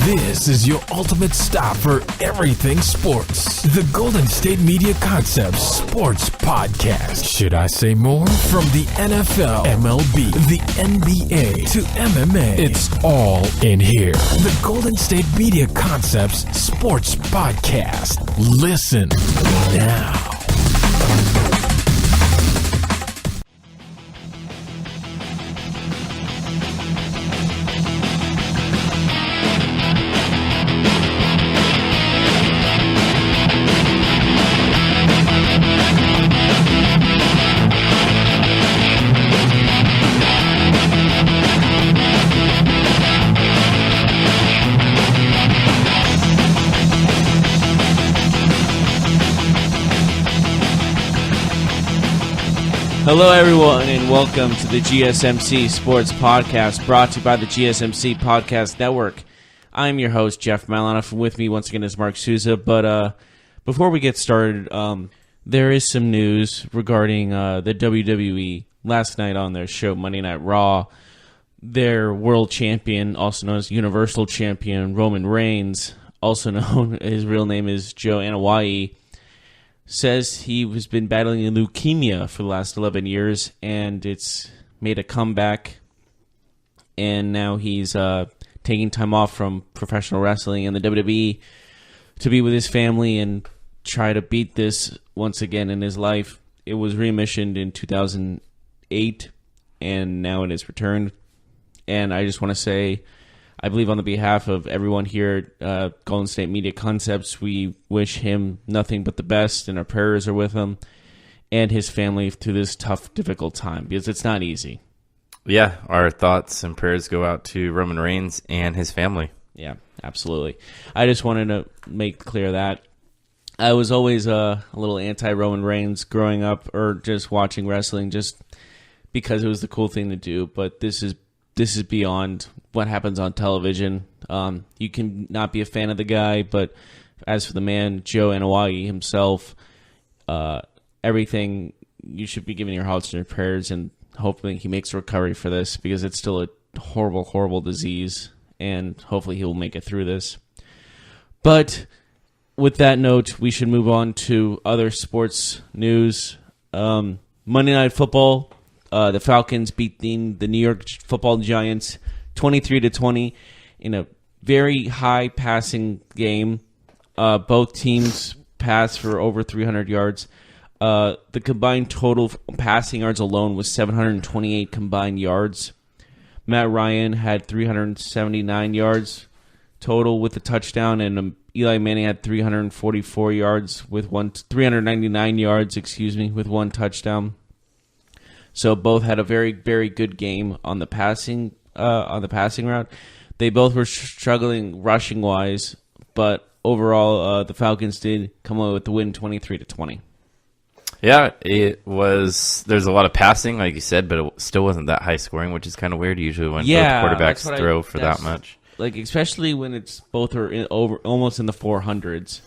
This is your ultimate stop for everything sports. The Golden State Media Concepts Sports Podcast. Should I say more? From the NFL, MLB, the NBA to MMA, it's all in here. The Golden State Media Concepts Sports Podcast. Listen now. Hello, everyone, and welcome to the GSMC Sports Podcast, brought to you by the GSMC Podcast Network. I'm your host, Jeff Malanoff, and with me once again is Mark Souza. But before we get started, there is some news regarding the WWE. Last night on their show, Monday Night Raw, their world champion, also known as Universal Champion, Roman Reigns, also known, his real name is Joe Anoa'i, says he has been battling leukemia for the last 11 years, and it's made a comeback, and now he's taking time off from professional wrestling and the WWE to be with his family and try to beat this once again in his life. It was remissioned in 2008, and now it is returned. And I just want to say, I believe on the behalf of everyone here at Golden State Media Concepts, we wish him nothing but the best, and our prayers are with him and his family through this tough, difficult time, because it's not easy. Yeah, our thoughts and prayers go out to Roman Reigns and his family. Yeah, absolutely. I just wanted to make clear that I was always a little anti-Roman Reigns growing up, or just watching wrestling just because it was the cool thing to do, but this is beyond what happens on television. You can not be a fan of the guy, but as for the man, Joe Anoa'i himself, everything, you should be giving your hearts and your prayers, and hopefully he makes a recovery for this, because it's still a horrible, horrible disease, and hopefully he will make it through this. But with that note, we should move on to other sports news. Monday Night Football. The Falcons beating the New York Football Giants 23-20 in a very high passing game. Both teams passed for over 300 yards. The combined total passing yards alone was 728 combined yards. Matt Ryan had 379 yards total with a touchdown, and Eli Manning had 344 yards with 399 yards, with one touchdown. So both had a very, very good game on the passing route. They both were struggling rushing wise, but overall the Falcons did come away with the win 23-20. Yeah, it was. There's a lot of passing, like you said, but it still wasn't that high scoring, which is kind of weird usually when both quarterbacks throw for that much. Like, especially when it's both are almost in the 400s.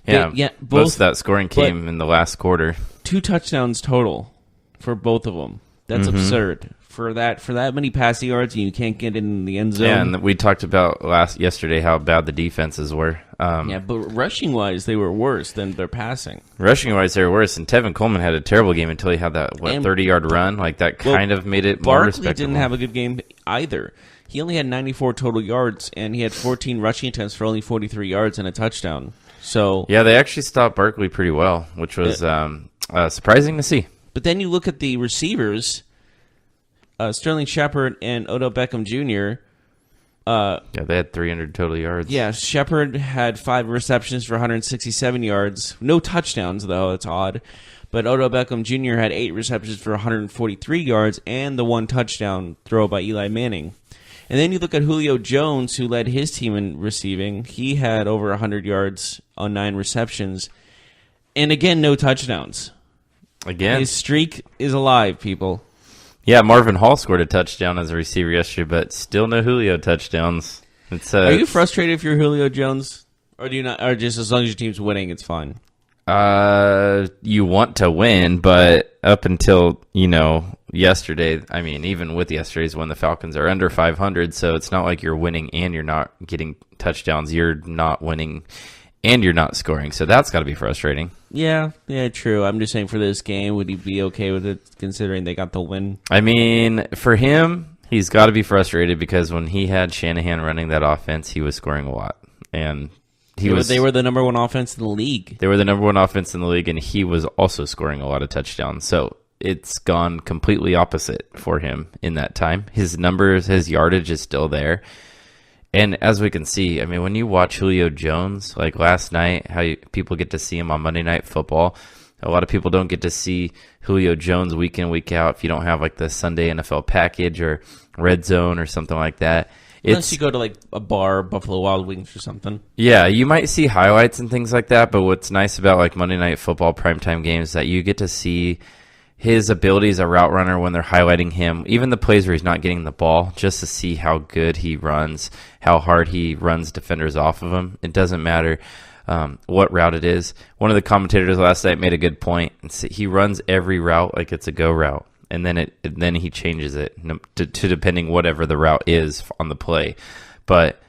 Yeah, most of that scoring came in the last quarter. 2 touchdowns total for both of them. That's absurd. For that many passing yards, and you can't get in the end zone. Yeah, and we talked about yesterday how bad the defenses were. But rushing-wise, they were worse than their passing. Rushing-wise, they were worse, and Tevin Coleman had a terrible game until he had that 30-yard run. Like, that kind of made it more respectable. Barkley didn't have a good game either. He only had 94 total yards, and he had 14 rushing attempts for only 43 yards and a touchdown. So yeah, they actually stopped Barkley pretty well, which was surprising to see. But then you look at the receivers, Sterling Shepard and Odell Beckham Jr. They had 300 total yards. Yeah, Shepard had 5 receptions for 167 yards. No touchdowns, though. That's odd. But Odell Beckham Jr. had 8 receptions for 143 yards and the 1 touchdown throw by Eli Manning. And then you look at Julio Jones, who led his team in receiving. He had over 100 yards on 9 receptions. And again, no touchdowns. Again? His streak is alive, people. Yeah, Marvin Hall scored a touchdown as a receiver yesterday, but still no Julio touchdowns. Are you frustrated if you're Julio Jones? Or do you not? Or just as long as your team's winning, it's fine? You want to win, but up until, yesterday, I mean, even with yesterday's win, the Falcons are under 500, so it's not like you're winning and you're not getting touchdowns. You're not winning and you're not scoring, so that's got to be frustrating. Yeah, true. I'm just saying for this game, would he be okay with it considering they got the win? I mean, for him, he's got to be frustrated because when he had Shanahan running that offense, he was scoring a lot, and they were the number one offense in the league. They were the number one offense in the league, and he was also scoring a lot of touchdowns. So it's gone completely opposite for him in that time. His numbers, his yardage is still there. And as we can see, I mean, when you watch Julio Jones, like last night, people get to see him on Monday Night Football. A lot of people don't get to see Julio Jones week in, week out if you don't have like the Sunday NFL package or Red Zone or something like that. Unless you go to like a bar, Buffalo Wild Wings or something. Yeah, you might see highlights and things like that, but what's nice about like Monday Night Football primetime games is that you get to see his ability as a route runner when they're highlighting him, even the plays where he's not getting the ball, just to see how good he runs, how hard he runs defenders off of him. It doesn't matter what route it is. One of the commentators last night made a good point. He runs every route like it's a go route. And then he changes it to depending whatever the route is on the play. But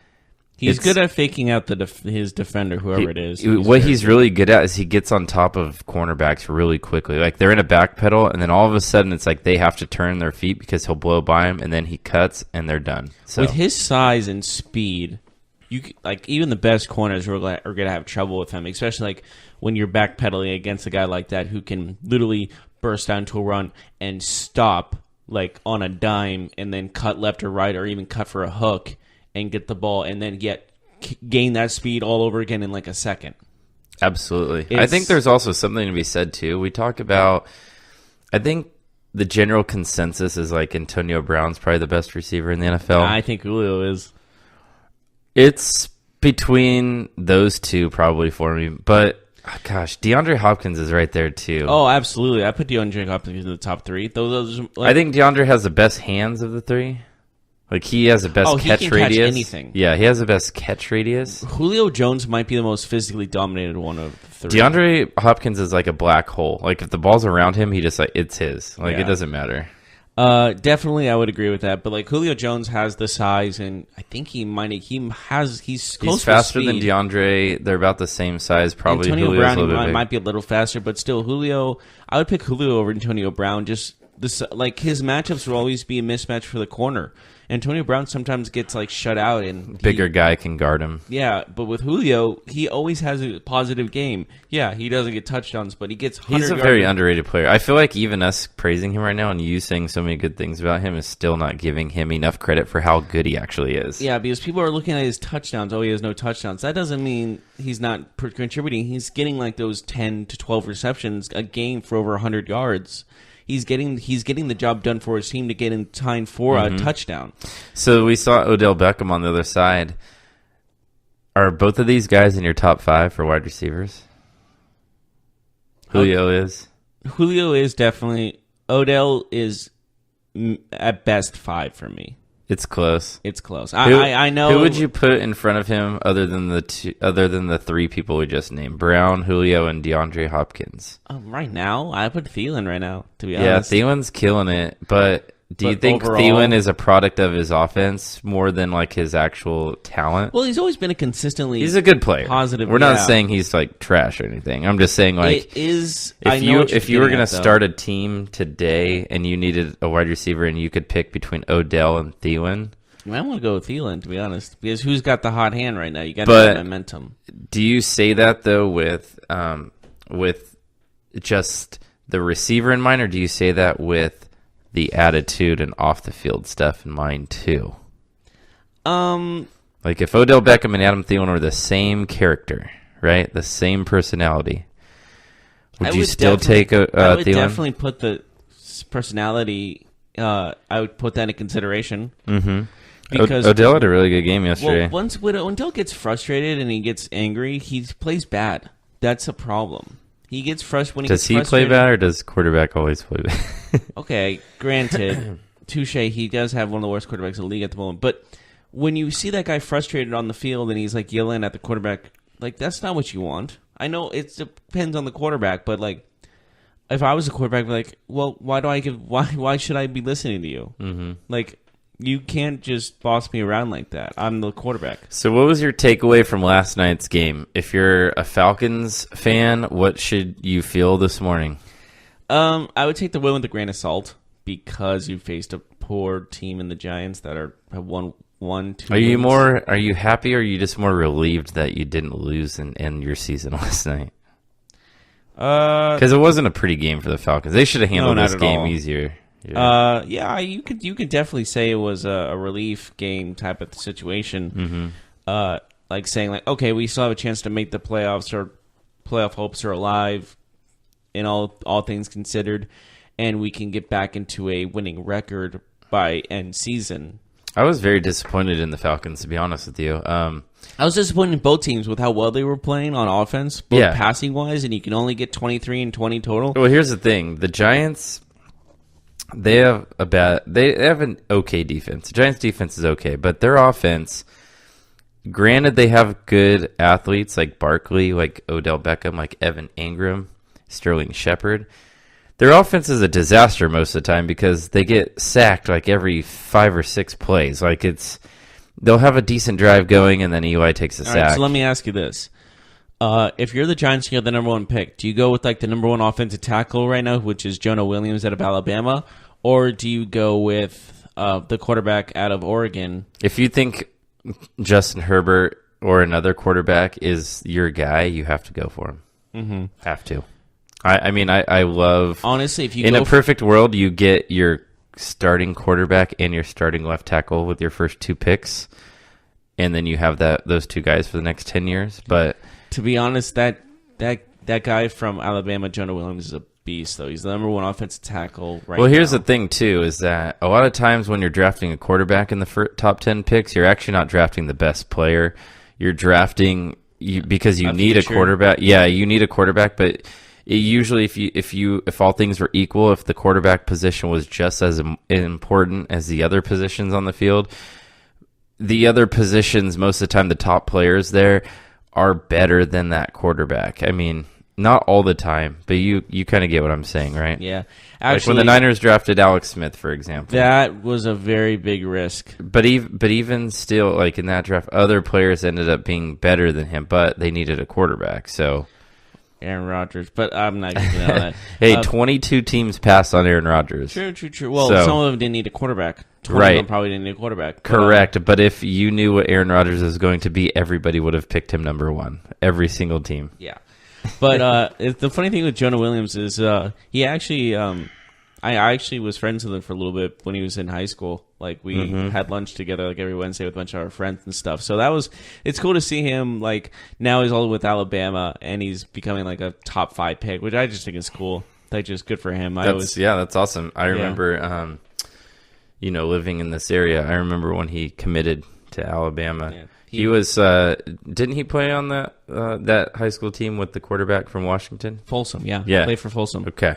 he's good at faking out his defender, whoever it is. What he's really good at is he gets on top of cornerbacks really quickly. Like they're in a back pedal, and then all of a sudden it's like they have to turn their feet because he'll blow by him, and then he cuts, and they're done. So with his size and speed, even the best corners are going to have trouble with him, especially like when you're backpedaling against a guy like that who can literally burst down to a run and stop like on a dime and then cut left or right or even cut for a hook and get the ball and then gain that speed all over again in like a second. Absolutely. I think there's also something to be said too. We talk about, I think the general consensus is like Antonio Brown's probably the best receiver in the NFL. I think Julio is. It's between those two probably for me, but gosh, DeAndre Hopkins is right there too. Oh, absolutely. I put DeAndre Hopkins in the top three. I think DeAndre has the best hands of the three. Like he has the best catch radius. Catch anything. Yeah, he has the best catch radius. Julio Jones might be the most physically dominated one of the three. DeAndre Hopkins is like a black hole. Like if the ball's around him, he just like it's his. Like it doesn't matter. Definitely, I would agree with that. But like Julio Jones has the size, and I think he's close faster than DeAndre. They're about the same size, probably. Antonio Brown might be a little faster, but still, Julio. I would pick Julio over Antonio Brown. Just this, like his matchups will always be a mismatch for the corner. Antonio Brown sometimes gets like shut out, and bigger guy can guard him. Yeah, but with Julio, he always has a positive game. Yeah, he doesn't get touchdowns, but he gets 100 He's a very underrated player. I feel like even us praising him right now and you saying so many good things about him is still not giving him enough credit for how good he actually is. Yeah, because people are looking at his touchdowns. Oh, he has no touchdowns. That doesn't mean he's not contributing. He's getting like those 10 to 12 receptions a game for over 100 yards. He's getting the job done for his team to get in time for a touchdown. So we saw Odell Beckham on the other side. Are both of these guys in your top 5 for wide receivers? Julio is. Julio is definitely. Odell is at best 5 for me. It's close. I know. Who would you put in front of him other than the 3 people we just named? Brown, Julio, and DeAndre Hopkins. Right now, I put Thielen right now, to be honest. Yeah, Thielen's killing it, but do you think overall, Thielen is a product of his offense more than like his actual talent? Well, he's always been he's a good player. Positive. We're not saying he's like trash or anything. I'm just saying like it is. If you were going to start a team today and you needed a wide receiver and you could pick between Odell and Thielen, I want to go with Thielen, to be honest, because who's got the hot hand right now? You got that momentum. Do you say that though with just the receiver in mind, or do you say that with the attitude and off the field stuff in mind too? Like if Odell Beckham and Adam Thielen were the same character, right? The same personality, would you still take Thielen? I would definitely put the personality. I would put that in consideration. Mm-hmm. Because Odell had a really good game yesterday. Well, when Odell gets frustrated and he gets angry, he plays bad. That's a problem. He gets frustrated. Does he play bad, or does quarterback always play bad? Okay, granted, touche. He does have one of the worst quarterbacks in the league at the moment. But when you see that guy frustrated on the field and he's like yelling at the quarterback, like that's not what you want. I know it depends on the quarterback, but like, if I was a quarterback, I'd be like, well, why should I be listening to you? Mm-hmm. Like, you can't just boss me around like that. I'm the quarterback. So what was your takeaway from last night's game? If you're a Falcons fan, what should you feel this morning? I would take the win with a grain of salt because you faced a poor team in the Giants that have won 2 Are you happy, or are you just more relieved that you didn't lose and end your season last night? Because it wasn't a pretty game for the Falcons. They should have handled this game easier. Yeah, you could definitely say it was a relief game type of situation. Mm-hmm. Like saying like, okay, we still have a chance to make the playoffs, or playoff hopes are alive, in all things considered, and we can get back into a winning record by end season. I was very disappointed in the Falcons, to be honest with you. I was disappointed in both teams with how well they were playing on offense, both passing wise, and you can only get 23 and 20 total. Well, here's the thing: the Giants, they have an okay defense. The Giants' defense is okay, but their offense, granted, they have good athletes like Barkley, like Odell Beckham, like Evan Ingram, Sterling Shepard. Their offense is a disaster most of the time because they get sacked like every 5 or 6 plays. Like they'll have a decent drive going, and then Eli takes a sack. All right, so let me ask you this. If you're the Giants and you're the number 1 pick, do you go with like the number 1 offensive tackle right now, which is Jonah Williams out of Alabama, or do you go with the quarterback out of Oregon? If you think Justin Herbert or another quarterback is your guy, you have to go for him. Mm-hmm. Have to. I mean, I love... Honestly, if you in a perfect world, you get your starting quarterback and your starting left tackle with your first 2 picks, and then you have those 2 guys for the next 10 years. But to be honest, that guy from Alabama, Jonah Williams, is a beast, though. He's the number 1 offensive tackle right now. Well, here's the thing, too, is that a lot of times when you're drafting a quarterback in the top 10 picks, you're actually not drafting the best player. You're drafting because you need a quarterback. Yeah, you need a quarterback, but... Usually, if all things were equal, if the quarterback position was just as important as the other positions on the field, the other positions, most of the time, the top players there are better than that quarterback. I mean, not all the time, but you kind of get what I'm saying, right? Yeah. Actually, like when the Niners drafted Alex Smith, for example. That was a very big risk. But even still, like in that draft, other players ended up being better than him, but they needed a quarterback, so... Aaron Rodgers, but I'm not going to know that. Hey, 22 teams passed on Aaron Rodgers. True. Well, some of them didn't need a quarterback. 20 of them probably didn't need a quarterback. Correct, but if you knew what Aaron Rodgers was going to be, everybody would have picked him number 1. Every single team. Yeah. But the funny thing with Jonah Williams is he actually... I actually was friends with him for a little bit when he was in high school. Like, we had lunch together like every Wednesday with a bunch of our friends and stuff. So it's cool to see him, like, now he's all with Alabama, and he's becoming, like, a top 5 pick, which I just think is cool. Like, just good for him. That's awesome. I remember, living in this area. I remember when he committed to Alabama. Yeah. He was, didn't he play on that high school team with the quarterback from Washington? Folsom, yeah. Yeah. Played for Folsom. Okay.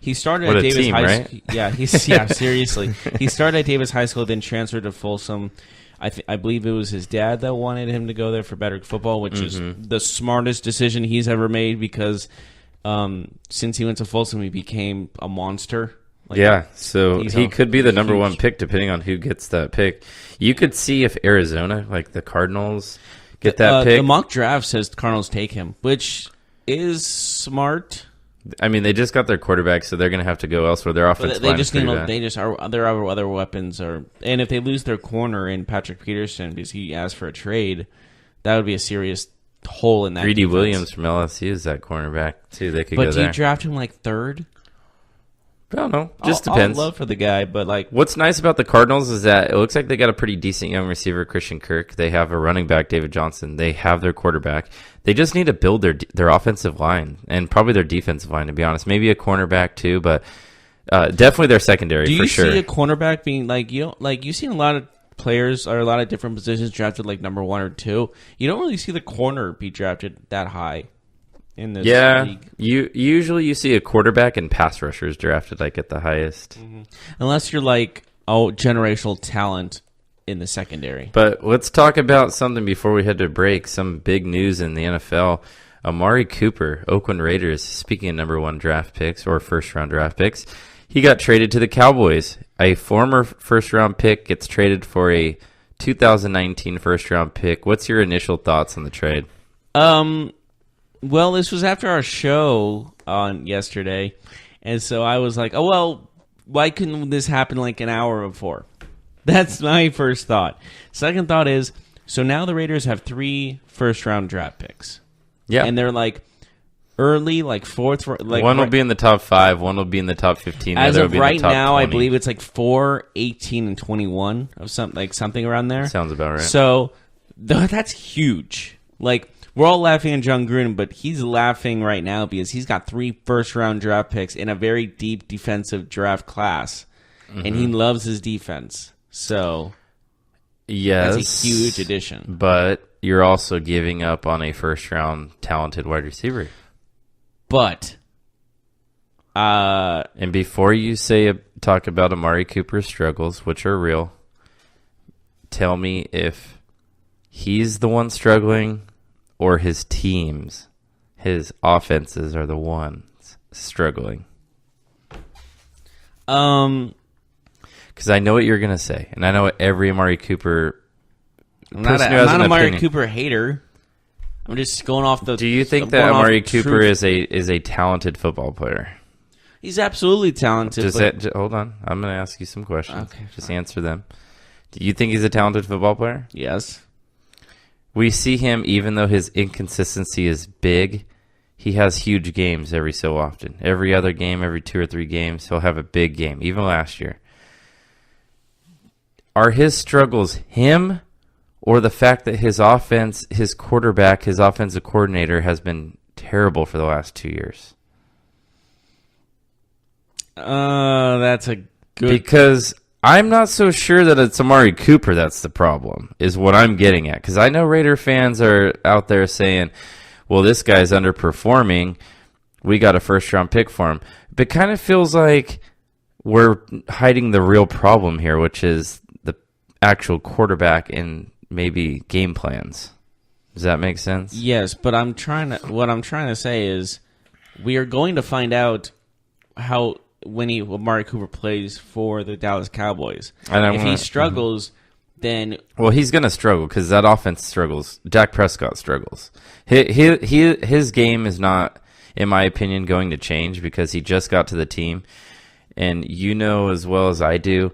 He started at Davis High School. Yeah, seriously. He started at Davis High School, then transferred to Folsom. I believe it was his dad that wanted him to go there for better football, which is the smartest decision he's ever made because since he went to Folsom, he became a monster. So he could be the number 1 pick depending on who gets that pick. You could see if Arizona, like the Cardinals, get that pick. The mock draft says the Cardinals take him, which is smart. I mean, they just got their quarterback, so they're going to have to go elsewhere. Their offensive line is pretty bad. Their other weapons are, and if they lose their corner in Patrick Peterson because he asked for a trade, that would be a serious hole in that. Greedy Williams from LSU is that cornerback too. They could go there. But do you draft him like 3rd? I don't know. Just depends. I'd love for the guy, but like, what's nice about the Cardinals is that it looks like they got a pretty decent young receiver, Christian Kirk. They have a running back, David Johnson. They have their quarterback. They just need to build their offensive line and probably their defensive line, to be honest. Maybe a cornerback too, but definitely their secondary for sure. Do you see a cornerback being like you've seen a lot of players or a lot of different positions drafted like number 1 or 2. You don't really see the corner be drafted that high. In this league. Usually you see a quarterback and pass rushers drafted like at the highest. Mm-hmm. Unless you're like generational talent in the secondary. But let's talk about something before we head to break. Some big news in the NFL. Amari Cooper, Oakland Raiders, speaking of number 1 draft picks or first-round draft picks, he got traded to the Cowboys. A former first-round pick gets traded for a 2019 first-round pick. What's your initial thoughts on the trade? Well, this was after our show on yesterday, and so I was like, oh, well, why couldn't this happen like an hour before? That's my first thought. Second thought is, so now the Raiders have 3 first-round draft picks. Yeah. And they're like early, like fourth. Like one will be in the top 5, one will be in the top 15. As of right now, 20. I believe it's like 4, 18, and 21 of something around there. Sounds about right. So that's huge. Like, we're all laughing at John Gruden, but he's laughing right now because he's got 3 first-round draft picks in a very deep defensive draft class, and he loves his defense. So, yes, that's a huge addition. But you're also giving up on a first-round talented wide receiver. But, and before you talk about Amari Cooper's struggles, which are real, tell me if he's the one struggling or his teams, his offenses are the ones struggling. Because I know what you're going to say, and I know what every Amari Cooper I'm not an Amari Cooper hater. I'm just going off the... Do you think that Amari Cooper is a talented football player? He's absolutely talented. Hold on. I'm going to ask you some questions. Okay, just answer them. Do you think he's a talented football player? Yes. We see him, even though his inconsistency is big, he has huge games every so often. Every other game, every 2 or 3 games, he'll have a big game, even last year. Are his struggles him or the fact that his offense, his quarterback, his offensive coordinator has been terrible for the last 2 years? That's a good... Because I'm not so sure that it's Amari Cooper that's the problem, is what I'm getting at. Because I know Raider fans are out there saying, well, this guy's underperforming. We got a first-round pick for him. But it kind of feels like we're hiding the real problem here, which is the actual quarterback and maybe game plans. Does that make sense? Yes, but what I'm trying to say is we are going to find out how... when Amari Cooper plays for the Dallas Cowboys. If he struggles, then... Well, he's going to struggle because that offense struggles. Dak Prescott struggles. His game is not, in my opinion, going to change because he just got to the team. And you know as well as I do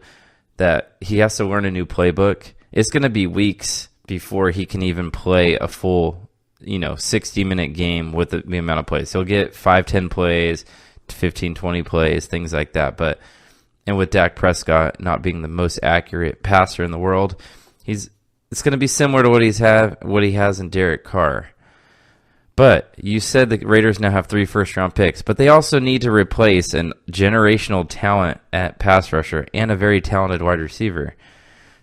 that he has to learn a new playbook. It's going to be weeks before he can even play a full 60-minute game with the amount of plays. He'll get 5-10 plays, 15-20 plays, things like that. And with Dak Prescott not being the most accurate passer in the world, it's going to be similar to what he has in Derek Carr. But you said the Raiders now have 3 first-round picks, but they also need to replace a generational talent at pass rusher and a very talented wide receiver.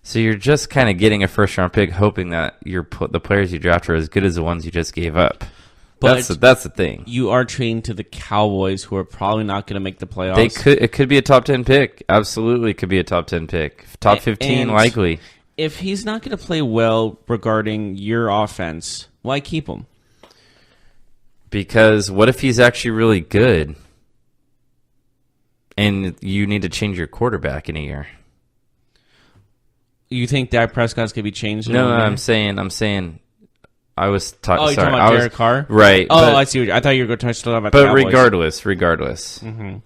So you're just kind of getting a first-round pick, hoping that the players you draft are as good as the ones you just gave up. But that's the thing. You are trading to the Cowboys, who are probably not going to make the playoffs. It could be a top 10 pick. Absolutely, could be a top 10 pick. Top 15, likely. If he's not going to play well regarding your offense, why keep him? Because what if he's actually really good, and you need to change your quarterback in a year? You think Dak Prescott's going to be changed? No, I'm saying. I was talking. Oh, you're talking about Derek Carr, right? Oh, I see. I thought you were going to talk about. But the Cowboys. regardless. Mm-hmm.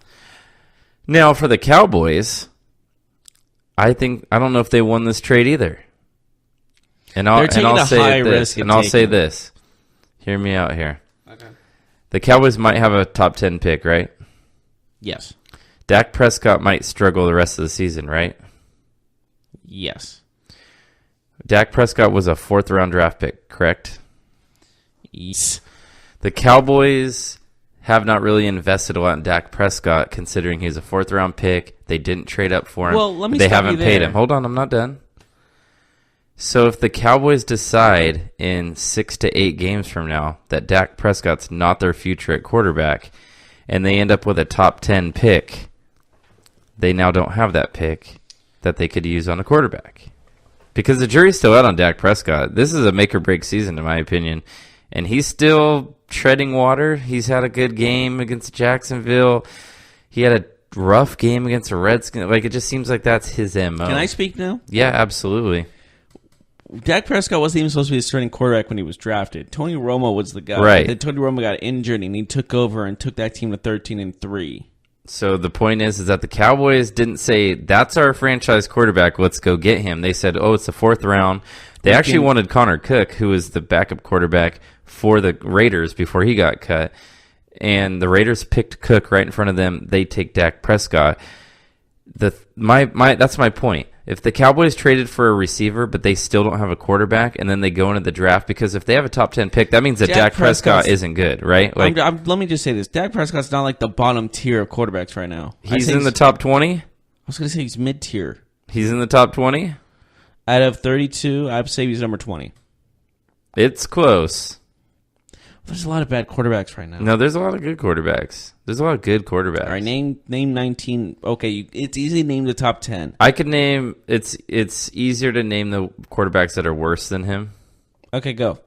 Now for the Cowboys, I don't know if they won this trade either. And I'll say this. Hear me out here. Okay. The Cowboys might have a top 10 pick, right? Yes. Dak Prescott might struggle the rest of the season, right? Yes. Dak Prescott was a 4th-round draft pick, correct? Yes. The Cowboys have not really invested a lot in Dak Prescott, considering he's a 4th-round pick. They didn't trade up for him. Well, they haven't paid him. Hold on, I'm not done. So if the Cowboys decide in 6 to 8 games from now that Dak Prescott's not their future at quarterback, and they end up with a top 10 pick, they now don't have that pick that they could use on a quarterback. Because the jury's still out on Dak Prescott. This is a make-or-break season, in my opinion. And he's still treading water. He's had a good game against Jacksonville. He had a rough game against the Redskins. Like, it just seems like that's his MO. Can I speak now? Yeah, absolutely. Dak Prescott wasn't even supposed to be a starting quarterback when he was drafted. Tony Romo was the guy. Right. Then Tony Romo got injured, and he took over and took that team to 13-3. So the point is that the Cowboys didn't say, that's our franchise quarterback, let's go get him. They said, oh, it's the 4th round. They actually wanted Connor Cook, who was the backup quarterback for the Raiders before he got cut. And the Raiders picked Cook right in front of them. They take Dak Prescott. That's my point. If the Cowboys traded for a receiver, but they still don't have a quarterback, and then they go into the draft, because if they have a top 10 pick, that means that Dak Prescott isn't good, right? Like, let me just say this. Dak Prescott's not like the bottom tier of quarterbacks right now. He's in the top 20? I was going to say he's mid-tier. He's in the top 20? Out of 32, I'd say he's number 20. It's close. There's a lot of bad quarterbacks right now. No, there's a lot of good quarterbacks. All right, name 19. Okay, it's easy to name the top 10. I could name. It's easier to name the quarterbacks that are worse than him. Okay, go.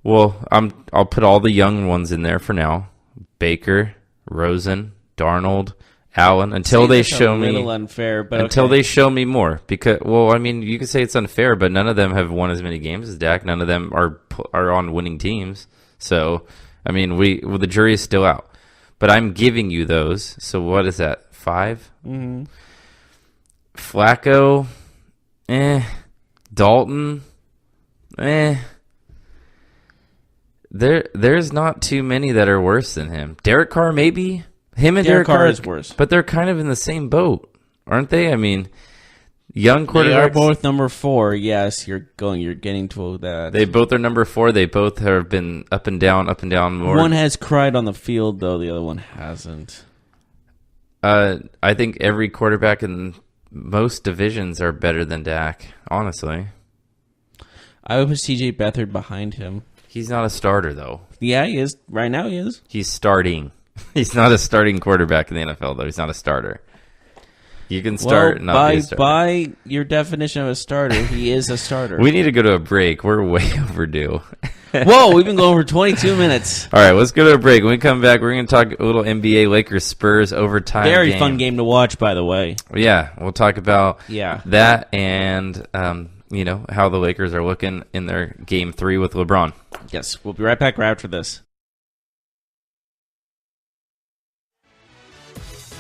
Well, I'll put all the young ones in there for now. Baker, Rosen, Darnold, Allen, until they show me. A little unfair, but until they show me more. Because, well, I mean, you could say it's unfair, but none of them have won as many games as Dak. None of them are on winning teams. So, I mean, the jury is still out. But I'm giving you those. So what is that? 5? Mm-hmm. Flacco, Dalton, There's not too many that are worse than him. Derek Carr, maybe. Him and Derek Carr is worse. But they're kind of in the same boat, aren't they? I mean, young quarterbacks. They are both number 4. Yes, you're getting to that. They both are number 4. They both have been up and down more. One has cried on the field, though. The other one hasn't. I think every quarterback in most divisions are better than Dak, honestly. I would put C.J. Beathard behind him. He's not a starter, though. Yeah, he is. Right now, he is. He's starting. He's not a starting quarterback in the NFL, though. He's not a starter. You can start and not be a starter. By your definition of a starter, he is a starter. We need to go to a break. We're way overdue. Whoa, we've been going for 22 minutes. All right, let's go to a break. When we come back, we're going to talk a little NBA Lakers Spurs overtime Very game. fun game to watch, by the way. Yeah, we'll talk about that and how the Lakers are looking in their Game 3 with LeBron. Yes, we'll be right back right after this.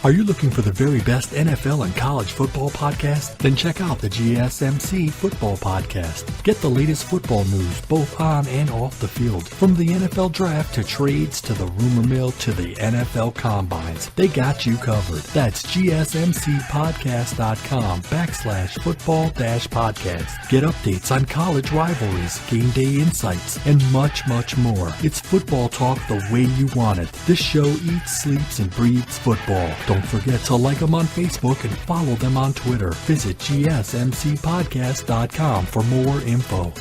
Are you looking for the very best NFL and college football podcast? Then check out the GSMC Football Podcast. Get the latest football news both on and off the field. From the NFL Draft to trades to the rumor mill to the NFL Combines. They got you covered. That's GSMCpodcast.com/football-podcast. Get updates on college rivalries, game day insights, and much, much more. It's football talk the way you want it. This show eats, sleeps, and breathes football. Don't forget to like them on Facebook and follow them on Twitter. Visit GSMCpodcast.com for more info.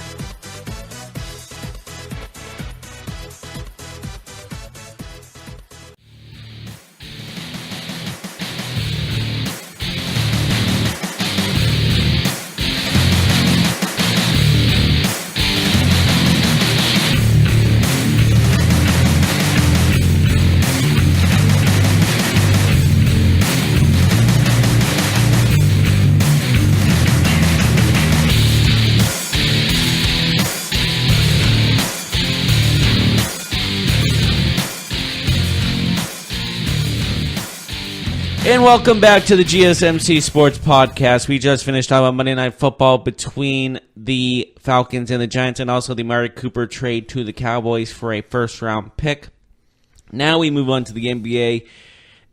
And welcome back to the GSMC Sports Podcast. We just finished talking about Monday Night Football between the Falcons and the Giants, and also the Amari Cooper trade to the Cowboys for a first-round pick. Now we move on to the NBA,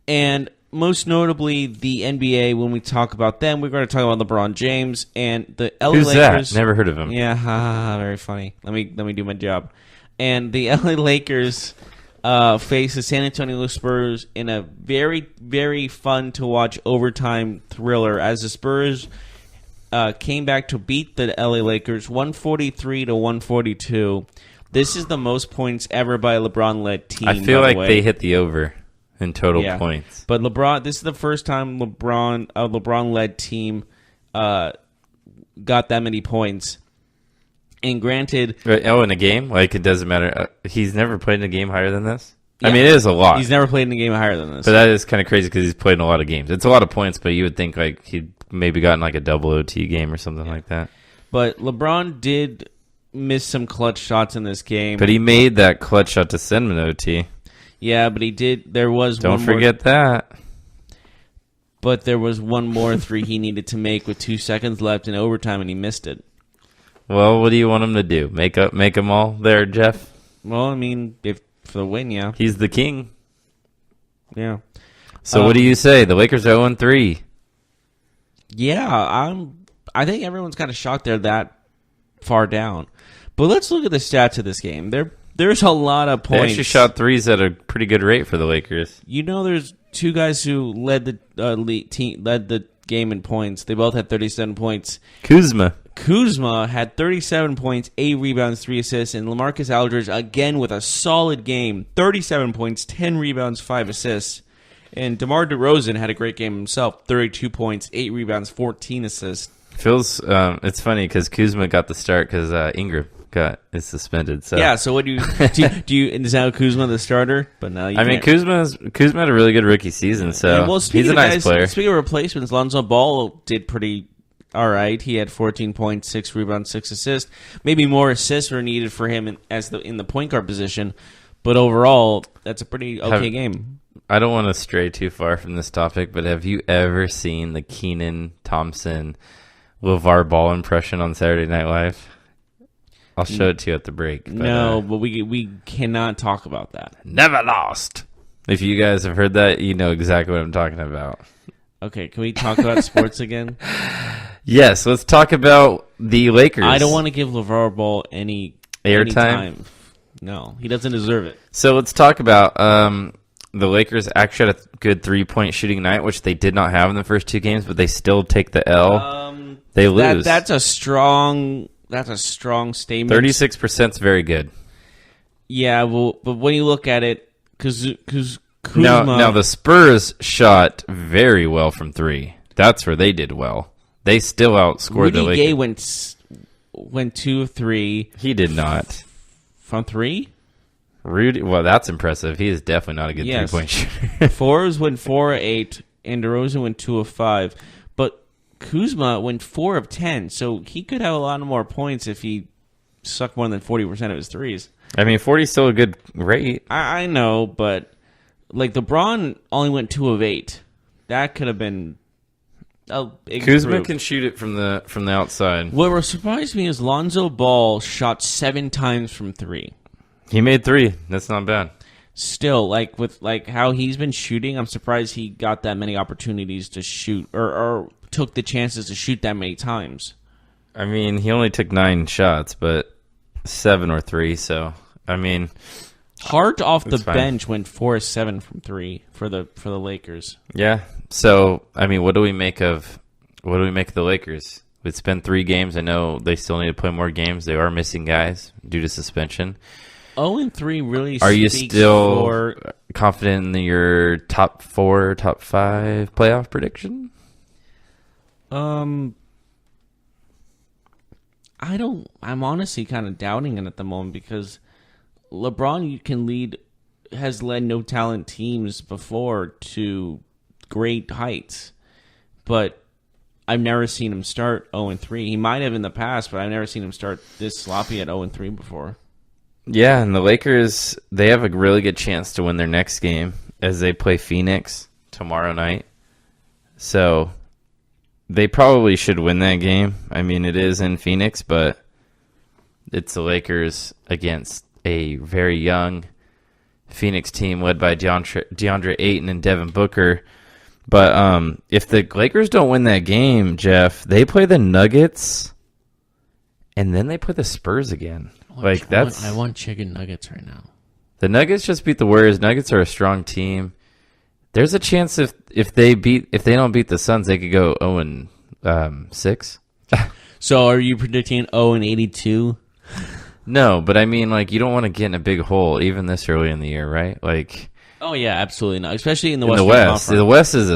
and most notably the NBA. When we talk about them, we're going to talk about LeBron James and the LA Who's Lakers. That? Never heard of him. Yeah, very funny. Let me do my job. And the LA Lakers face the San Antonio Spurs in a very, very fun to watch overtime thriller as the Spurs came back to beat the LA Lakers 143-142. This is the most points ever by a LeBron-led team. I feel like they hit the over in total points. But this is the first time a LeBron-led team got that many points. And granted... in a game? Like, it doesn't matter. He's never played in a game higher than this? Yeah. I mean, it is a lot. He's never played in a game higher than this. But that is kind of crazy because he's played in a lot of games. It's a lot of points, but you would think like he'd maybe gotten like a double OT game or something like that. But LeBron did miss some clutch shots in this game. But he made that clutch shot to send him an OT. Yeah, but he did. There was Don't forget that. But there was one more three he needed to make with 2 seconds left in overtime, and he missed it. Well, what do you want him to do? Make them all there, Jeff? Well, I mean, for the win, yeah. He's the king. Yeah. So what do you say? The Lakers are 0-3. Yeah, I think everyone's kind of shocked they're that far down. But let's look at the stats of this game. There's a lot of points. They actually shot threes at a pretty good rate for the Lakers. You know, there's two guys who led the game in points. They both had 37 points. Kuzma had 37 points, 8 rebounds, 3 assists, and LaMarcus Aldridge again with a solid game, 37 points, 10 rebounds, 5 assists. And DeMar DeRozan had a great game himself, 32 points, 8 rebounds, 14 assists. It's funny because Kuzma got the start because Ingram is suspended. So yeah. So what do you is now Kuzma the starter? But now Kuzma had a really good rookie season, so he's a nice player. Speaking of replacements, Lonzo Ball did pretty all right. He had 14 points, 6 rebounds, 6 assists. Maybe more assists were needed for him in the point guard position, but overall, that's a pretty okay game. I don't want to stray too far from this topic, but have you ever seen the Kenan Thompson LeVar Ball impression on Saturday Night Live? I'll show it to you at the break. But we cannot talk about that. Never lost. If you guys have heard that, you know exactly what I'm talking about. Okay, can we talk about sports again? Yes, let's talk about the Lakers. I don't want to give LeVar Ball any airtime. No, he doesn't deserve it. So let's talk about the Lakers actually had a good 3-point shooting night, which they did not have in the first 2 games, but they still take the L. They lose. That's a strong statement. 36% is very good. Yeah, well, but when you look at it, because now the Spurs shot very well from 3. That's where they did well. They still outscored the Lakers. Rudy Gay went 2 of 3. He did not from 3. Rudy, well, that's impressive. He is definitely not a good 3-point shooter. Fours went 4 of 8, and DeRozan went 2 of 5. But Kuzma went 4 of 10, so he could have a lot more points if he sucked more than 40% of his threes. I mean, 40 is still a good rate. I know, but like LeBron only went 2 of 8. That could have been Kuzma can shoot it from the outside. What surprised me is Lonzo Ball shot 7 times from 3. He made 3. That's not bad. Still, with how he's been shooting, I'm surprised he got that many opportunities to shoot or took the chances to shoot that many times. I mean, he only took 9 shots, but 7 or 3. So I mean, Hart off the bench went 4 of 7 from 3 for the Lakers. Yeah. So I mean, what do we make of the Lakers? It's been 3 games. I know they still need to play more games. They are missing guys due to suspension. 0-3 really. Are you still confident in your top 4, top 5 playoff prediction? I don't. I'm honestly kind of doubting it at the moment because LeBron has led no talent teams before to great heights, but I've never seen him start 0-3. He might have in the past, but I've never seen him start this sloppy at 0-3 before. Yeah, and the Lakers, they have a really good chance to win their next game as they play Phoenix tomorrow night. So they probably should win that game. I mean, it is in Phoenix, but it's the Lakers against a very young Phoenix team led by DeAndre Ayton and Devin Booker. But if the Lakers don't win that game, Jeff, they play the Nuggets, and then they play the Spurs again. I want chicken nuggets right now. The Nuggets just beat the Warriors. Nuggets are a strong team. There's a chance if they don't beat the Suns, they could go 0-6. So are you predicting 0-82? No, but I mean, you don't want to get in a big hole even this early in the year, right? Oh yeah, absolutely not. Especially in the West. Conference. The West is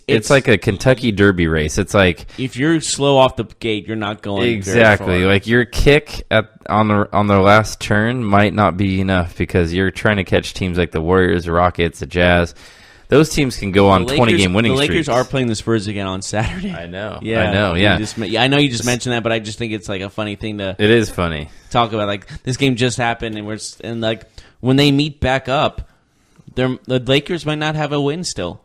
it's like a Kentucky Derby race. It's like if you're slow off the gate, you're not going exactly very far. like your kick on the last turn might not be enough because you're trying to catch teams like the Warriors, the Rockets, the Jazz. Those teams can go on 20-game winning streaks. The Lakers are playing the Spurs again on Saturday. I know. Yeah, I know. Yeah. I know you just mentioned that, but I just think it's like a funny thing to. It is funny. Talk about like this game just happened, and like when they meet back up. The Lakers might not have a win still.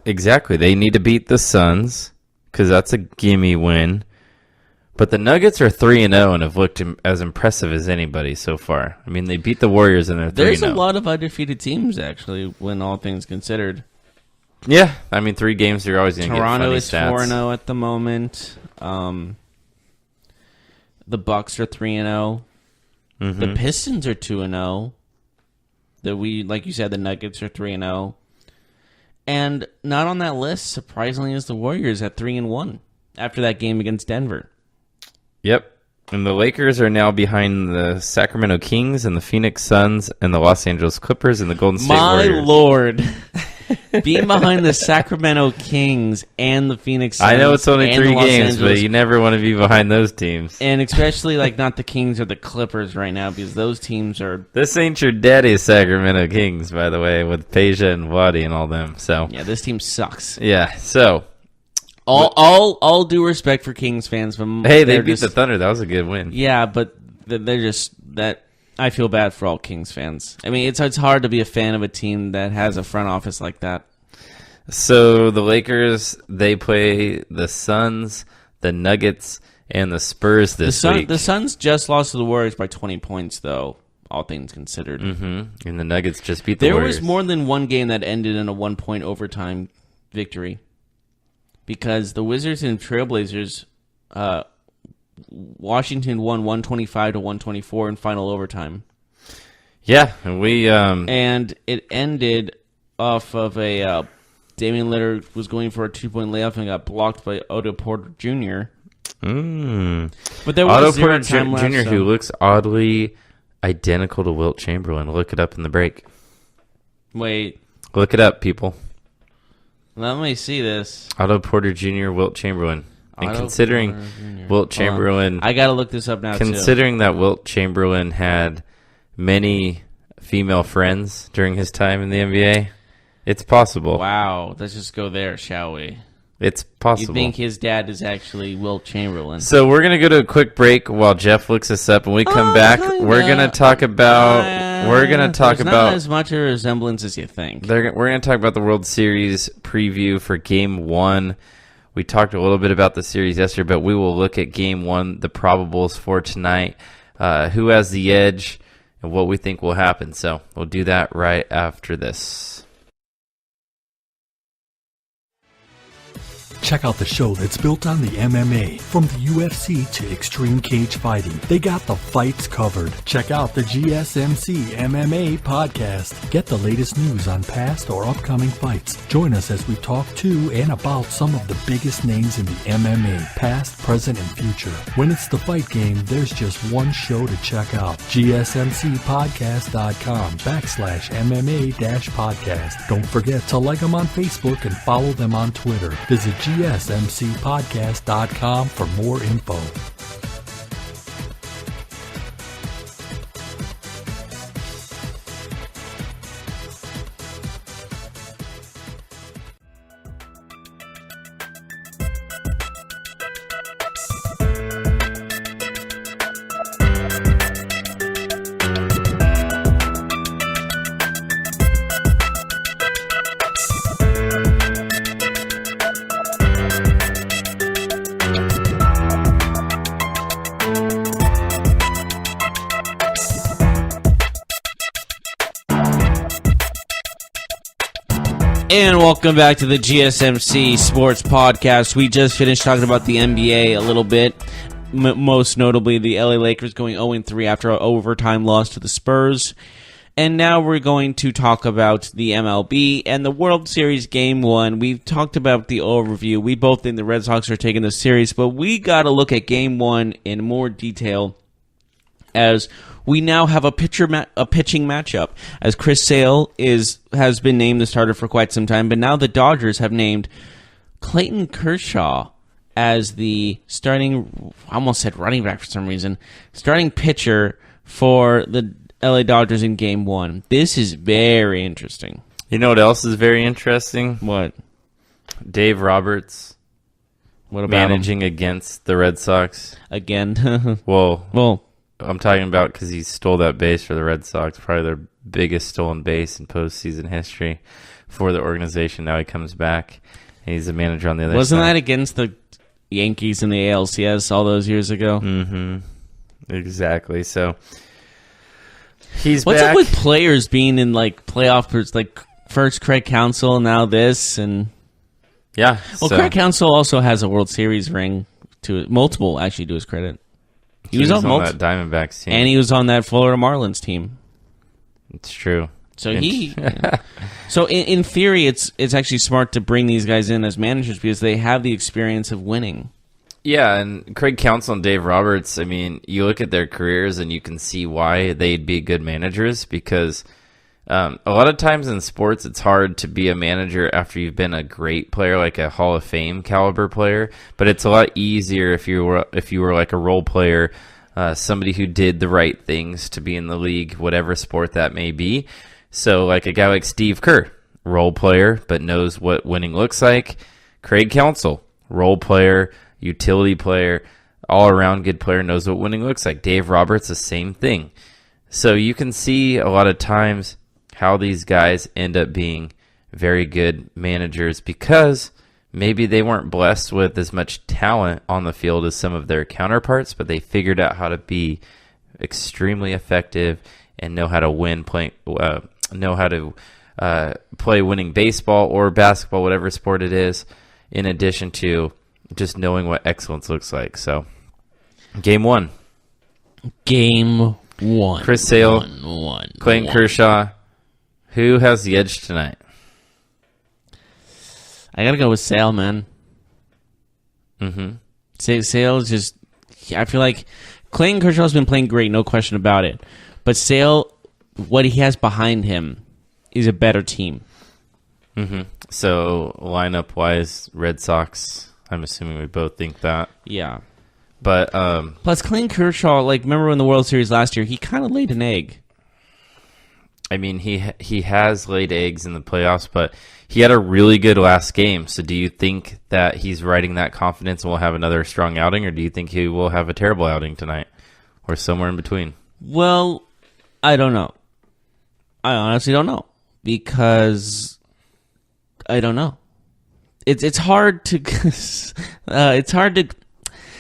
Exactly. They need to beat the Suns because that's a gimme win. But the Nuggets are 3-0 and have looked as impressive as anybody so far. I mean, they beat the Warriors and they're 3-0. There's a lot of undefeated teams, actually, when all things considered. Yeah. I mean, 3 games, you're always going to get funny stats. Toronto is 4-0 at the moment. The Bucks are 3-0. Mm-hmm. The Pistons are 2-0. Like you said, the Nuggets are 3-0. And not on that list, surprisingly, is the Warriors at 3-1 after that game against Denver. Yep. And the Lakers are now behind the Sacramento Kings and the Phoenix Suns and the Los Angeles Clippers and the Golden State Warriors. My Lord. Being behind the Sacramento Kings and the Phoenix Suns. I know it's only 3 games, Angeles, but you never want to be behind those teams. And especially like not the Kings or the Clippers right now because those teams are... This ain't your daddy's Sacramento Kings, by the way, with Peja and Wadi and all them. So yeah, this team sucks. Yeah, so... All due respect for Kings fans. But hey, they beat the Thunder. That was a good win. Yeah, but they're just... that. I feel bad for all Kings fans. I mean, it's hard to be a fan of a team that has a front office like that. So the Lakers, they play the Suns, the Nuggets, and the Spurs this week. The Suns just lost to the Warriors by 20 points, though, all things considered. Mm-hmm. And the Nuggets just beat the Warriors. There was more than one game that ended in a 1-point overtime victory because the Wizards and Trailblazers... Washington won 125 to 124 in final overtime. Yeah, and and it ended off of a Damian Lillard was going for a 2-point layup and got blocked by Otto Porter Jr. But there was Otto Porter time Jr. left, who looks oddly identical to Wilt Chamberlain. Look it up in the break. Wait, look it up, people. Let me see this. Otto Porter Jr. Wilt Chamberlain. And considering Wilt Chamberlain... I got to look this up now, considering that Wilt Chamberlain had many female friends during his time in the NBA, it's possible. Wow. Let's just go there, shall we? It's possible. You think his dad is actually Wilt Chamberlain. So we're going to go to a quick break while Jeff looks this up. When we come back, we're going to talk about... There's not as much a resemblance as you think. We're going to talk about the World Series preview for Game 1. We talked a little bit about the series yesterday, but we will look at Game 1, the probables for tonight, who has the edge, and what we think will happen. So we'll do that right after this. Check out the show that's built on the MMA, from the UFC to extreme cage fighting. They got the fights covered. Check out the GSMC MMA podcast. Get the latest news on past or upcoming fights. Join us as we talk to and about some of the biggest names in the MMA, past, present, and future. When it's the fight game, there's just one show to check out. GSMCpodcast.com/MMA-podcast. Don't forget to like them on Facebook and follow them on Twitter. Visit GSMCpodcast.com for more info. And welcome back to the GSMC Sports Podcast. We just finished talking about the NBA a little bit. Most notably, the LA Lakers going 0-3 after an overtime loss to the Spurs. And now we're going to talk about the MLB and the World Series Game 1. We've talked about the overview. We both think the Red Sox are taking the series, but we got to look at Game 1 in more detail as we now have a pitching matchup, as Chris Sale has been named the starter for quite some time, but now the Dodgers have named Clayton Kershaw as the starting, I almost said running back for some reason, starting pitcher for the LA Dodgers in Game 1. This is very interesting. You know what else is very interesting? What? Dave Roberts. What about managing against the Red Sox again? well, I'm talking about because he stole that base for the Red Sox, probably their biggest stolen base in postseason history for the organization. Now he comes back, and he's a manager on the other side. Wasn't that against the Yankees in the ALCS all those years ago? Mm-hmm. Exactly. So he's What's back. up with players being in like playoffs, like first Craig Counsell, now this, and yeah. Well, Craig Counsell also has a World Series ring multiple actually to his credit. He was on that Diamondbacks team, and he was on that Florida Marlins team. It's true. So so in theory, it's actually smart to bring these guys in as managers because they have the experience of winning. Yeah, and Craig Counsell and Dave Roberts, I mean, you look at their careers and you can see why they'd be good managers because a lot of times in sports, it's hard to be a manager after you've been a great player, like a Hall of Fame caliber player. But it's a lot easier if you were like a role player, somebody who did the right things to be in the league, whatever sport that may be. So like a guy like Steve Kerr, role player, but knows what winning looks like. Craig Counsell, role player, utility player, all-around good player, knows what winning looks like. Dave Roberts, the same thing. So you can see a lot of times how these guys end up being very good managers because maybe they weren't blessed with as much talent on the field as some of their counterparts, but they figured out how to be extremely effective and know how to win, play winning baseball or basketball, whatever sport it is, in addition to just knowing what excellence looks like. So, Game 1. Game 1. Chris Sale, Clayton Kershaw. Who has the edge tonight? I gotta go with Sale, man. Mm-hmm. Sale just, I feel like Clayton Kershaw's been playing great, no question about it. But Sale, what he has behind him is a better team. Mm-hmm. So, lineup-wise, Red Sox, I'm assuming we both think that. Yeah. But plus, Clayton Kershaw, like, remember in the World Series last year, he kind of laid an egg. I mean, he has laid eggs in the playoffs, but he had a really good last game. So do you think that he's riding that confidence and will have another strong outing, or do you think he will have a terrible outing tonight or somewhere in between? Well, I don't know. I honestly don't know because I don't know. It's hard to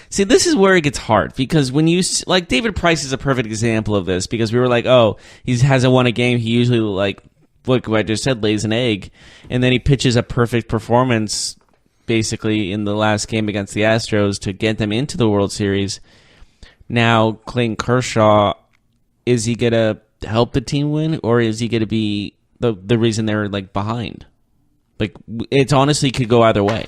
see. This is where it gets hard because when you like David Price is a perfect example of this because we were like, oh, he hasn't won a game. He usually like what I just said lays an egg, and then he pitches a perfect performance basically in the last game against the Astros to get them into the World Series. Now Clayton Kershaw, is he gonna help the team win, or is he gonna be the reason they're like behind? Like it's honestly could go either way.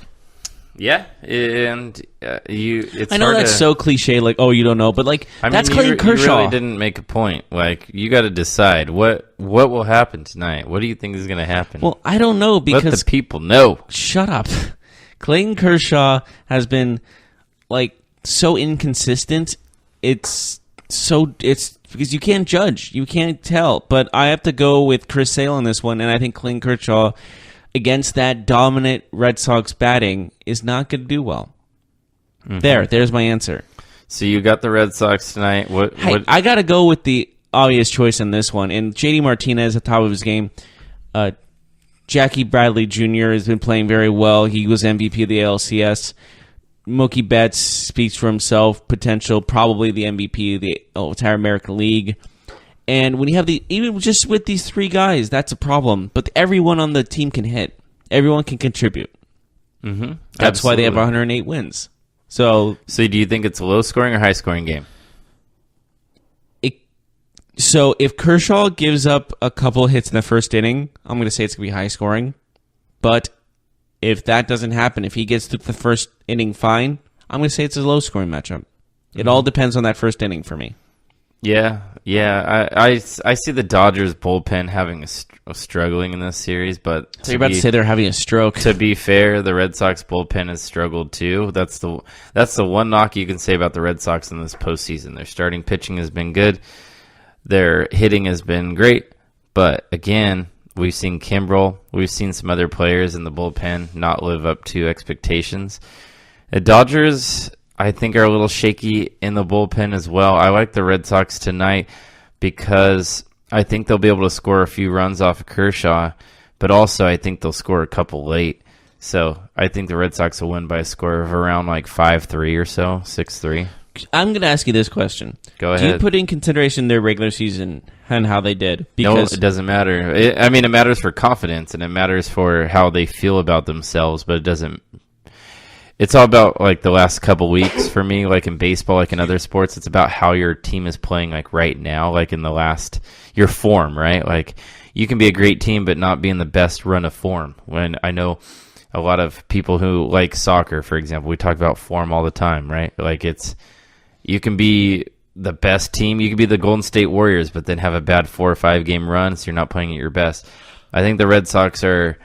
Yeah, and it's I know hard that's so cliche, like, oh, you don't know, but like that's Clayton Kershaw. You really didn't make a point. Like you got to decide what will happen tonight. What do you think is going to happen? Well, I don't know because let the people know. Shut up. Clayton Kershaw has been like so inconsistent. It's because you can't judge, you can't tell. But I have to go with Chris Sale on this one, and I think Clayton Kershaw, against that dominant Red Sox batting, is not going to do well. Mm-hmm. There's my answer. So you got the Red Sox tonight. What? I got to go with the obvious choice on this one. And JD Martinez at the top of his game. Jackie Bradley Jr. has been playing very well. He was MVP of the ALCS. Mookie Betts speaks for himself. Potential, probably the MVP of the entire American League. And when you have even just with these three guys, that's a problem. But everyone on the team can hit. Everyone can contribute. Mm-hmm. That's why they have 108 wins. So do you think it's a low-scoring or high-scoring game? So if Kershaw gives up a couple hits in the first inning, I'm going to say it's going to be high-scoring. But if that doesn't happen, if he gets through the first inning fine, I'm going to say it's a low-scoring matchup. It all depends on that first inning for me. Yeah. I see the Dodgers bullpen having struggling in this series, but so you're about to say they're having a stroke. To be fair, the Red Sox bullpen has struggled too. That's the one knock you can say about the Red Sox in this postseason. Their starting pitching has been good. Their hitting has been great, but again, we've seen Kimbrel, we've seen some other players in the bullpen not live up to expectations. The Dodgers, I think, are a little shaky in the bullpen as well. I like the Red Sox tonight because I think they'll be able to score a few runs off of Kershaw, but also I think they'll score a couple late. So I think the Red Sox will win by a score of around like 5-3 or so, 6-3. I'm going to ask you this question. Go ahead. Do you put in consideration their regular season and how they did? Because no, it doesn't matter. It matters for confidence, and it matters for how they feel about themselves, but it doesn't. It's all about like the last couple weeks for me, like in baseball, like in other sports. It's about how your team is playing like right now, like in your form, right? Like you can be a great team, but not be in the best run of form. When I know a lot of people who like soccer, for example, we talk about form all the time, right? Like you can be the best team. You can be the Golden State Warriors, but then have a bad 4 or 5 game run, so you're not playing at your best. I think the Red Sox are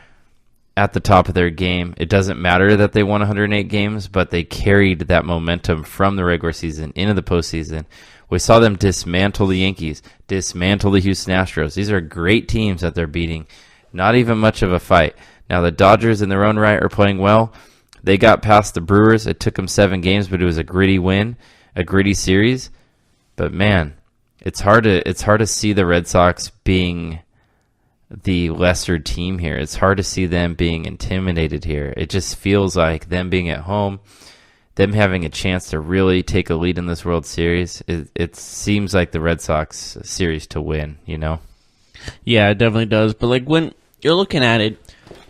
at the top of their game. It doesn't matter that they won 108 games, but they carried that momentum from the regular season into the postseason. We saw them dismantle the Yankees, dismantle the Houston Astros. These are great teams that they're beating. Not even much of a fight. Now, the Dodgers in their own right are playing well. They got past the Brewers. It took them 7 games, but it was a gritty win, a gritty series. But, man, it's hard to see the Red Sox being the lesser team here. It's hard to see them being intimidated here. It just feels like them being at home, them having a chance to really take a lead in this World Series. It seems like the Red Sox series to win, you know? Yeah, it definitely does. But like when you're looking at it,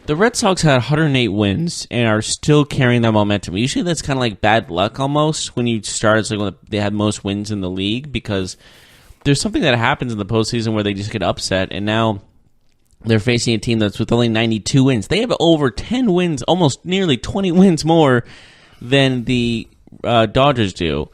the Red Sox had 108 wins and are still carrying that momentum. Usually that's kind of like bad luck almost when you start. It's like when they had most wins in the league because there's something that happens in the postseason where they just get upset, and now they're facing a team that's with only 92 wins. They have over 10 wins, almost nearly 20 wins more than the Dodgers do.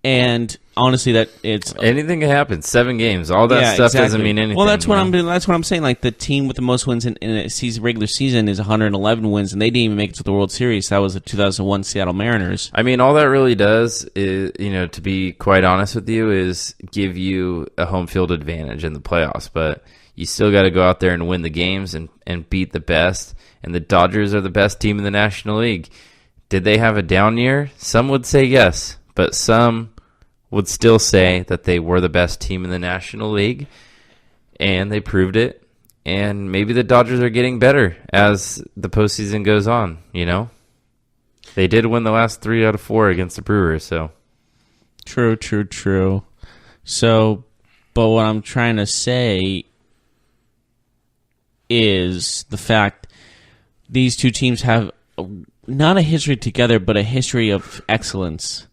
And honestly, that it's anything can happen. 7 games, all that stuff doesn't mean anything. Well, that's what I'm saying. Like the team with the most wins in a regular season is 111 wins, and they didn't even make it to the World Series. That was the 2001 Seattle Mariners. I mean, all that really does is, to be quite honest with you, is give you a home field advantage in the playoffs. But you still got to go out there and win the games and beat the best. And the Dodgers are the best team in the National League. Did they have a down year? Some would say yes, but some would still say that they were the best team in the National League, and they proved it. And maybe the Dodgers are getting better as the postseason goes on, They did win the last 3 out of 4 against the Brewers, so. True. So, but what I'm trying to say is the fact these two teams have not a history together, but a history of excellence.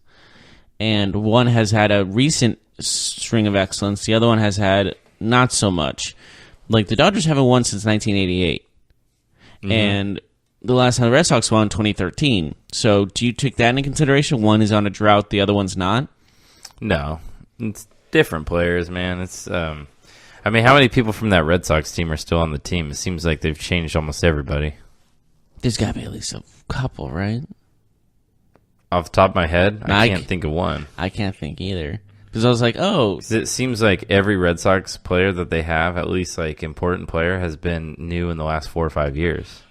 And one has had a recent string of excellence. The other one has had not so much. Like the Dodgers haven't won since 1988. Mm-hmm. And the last time the Red Sox won, 2013. So do you take that into consideration? One is on a drought, the other one's not? No. It's different players, man. It's how many people from that Red Sox team are still on the team? It seems like they've changed almost everybody. There's got to be at least a couple, right? Off the top of my head, I can't think of one. I can't think either. Because I was like, oh. It seems like every Red Sox player that they have, at least like important player, has been new in the last 4 or 5 years.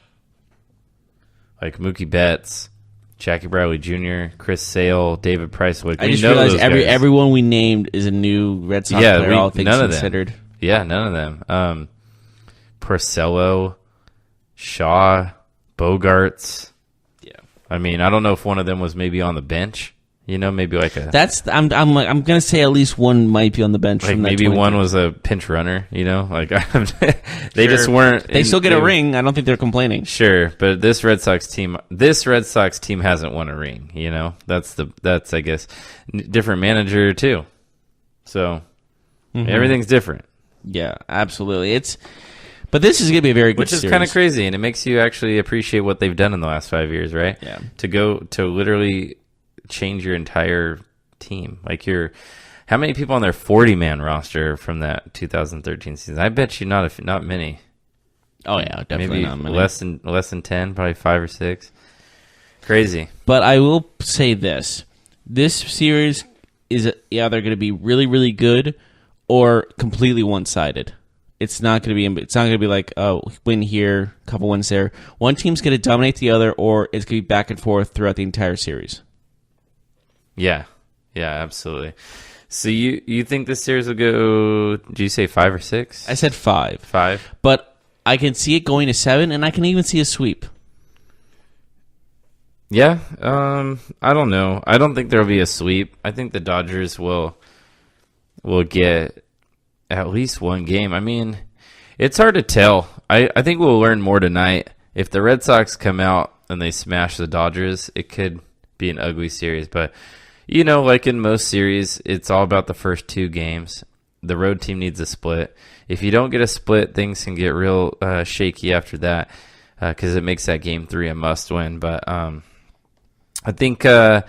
Like Mookie Betts, Jackie Bradley Jr., Chris Sale, David Price. Like, I just realized everyone we named is a new Red Sox player, all things considered. Them. Yeah, none of them. Porcello, Shaw, Bogarts. I mean, I don't know if one of them was maybe on the bench. Maybe like a. I'm gonna say at least one might be on the bench. Like maybe one was a pinch runner. Like they just weren't. They still get a ring. I don't think they're complaining. Sure, but this Red Sox team hasn't won a ring. That's I guess different manager too. So everything's different. Yeah, absolutely. But this is going to be a very good series. Which is kind of crazy, and it makes you actually appreciate what they've done in the last 5 years, right? Yeah. To literally change your entire team. Like How many people on their 40-man roster from that 2013 season? I bet you not many. Oh yeah, definitely maybe not many. less than 10, probably 5 or 6. Crazy. But I will say this: this series is either going to be really, really good or completely one-sided. It's not going to be like win here, couple wins there. One team's going to dominate the other, or it's going to be back and forth throughout the entire series. Yeah, absolutely. So you think this series will go? Did you say 5 or 6? I said 5. 5, but I can see it going to 7, and I can even see a sweep. Yeah, I don't know. I don't think there'll be a sweep. I think the Dodgers will get at least one game. I mean, it's hard to tell. I think we'll learn more tonight. If the Red Sox come out and they smash the Dodgers, it could be an ugly series. But, like in most series, it's all about the first 2 games. The road team needs a split. If you don't get a split, things can get real shaky after that because it makes that game 3 a must-win. But I think I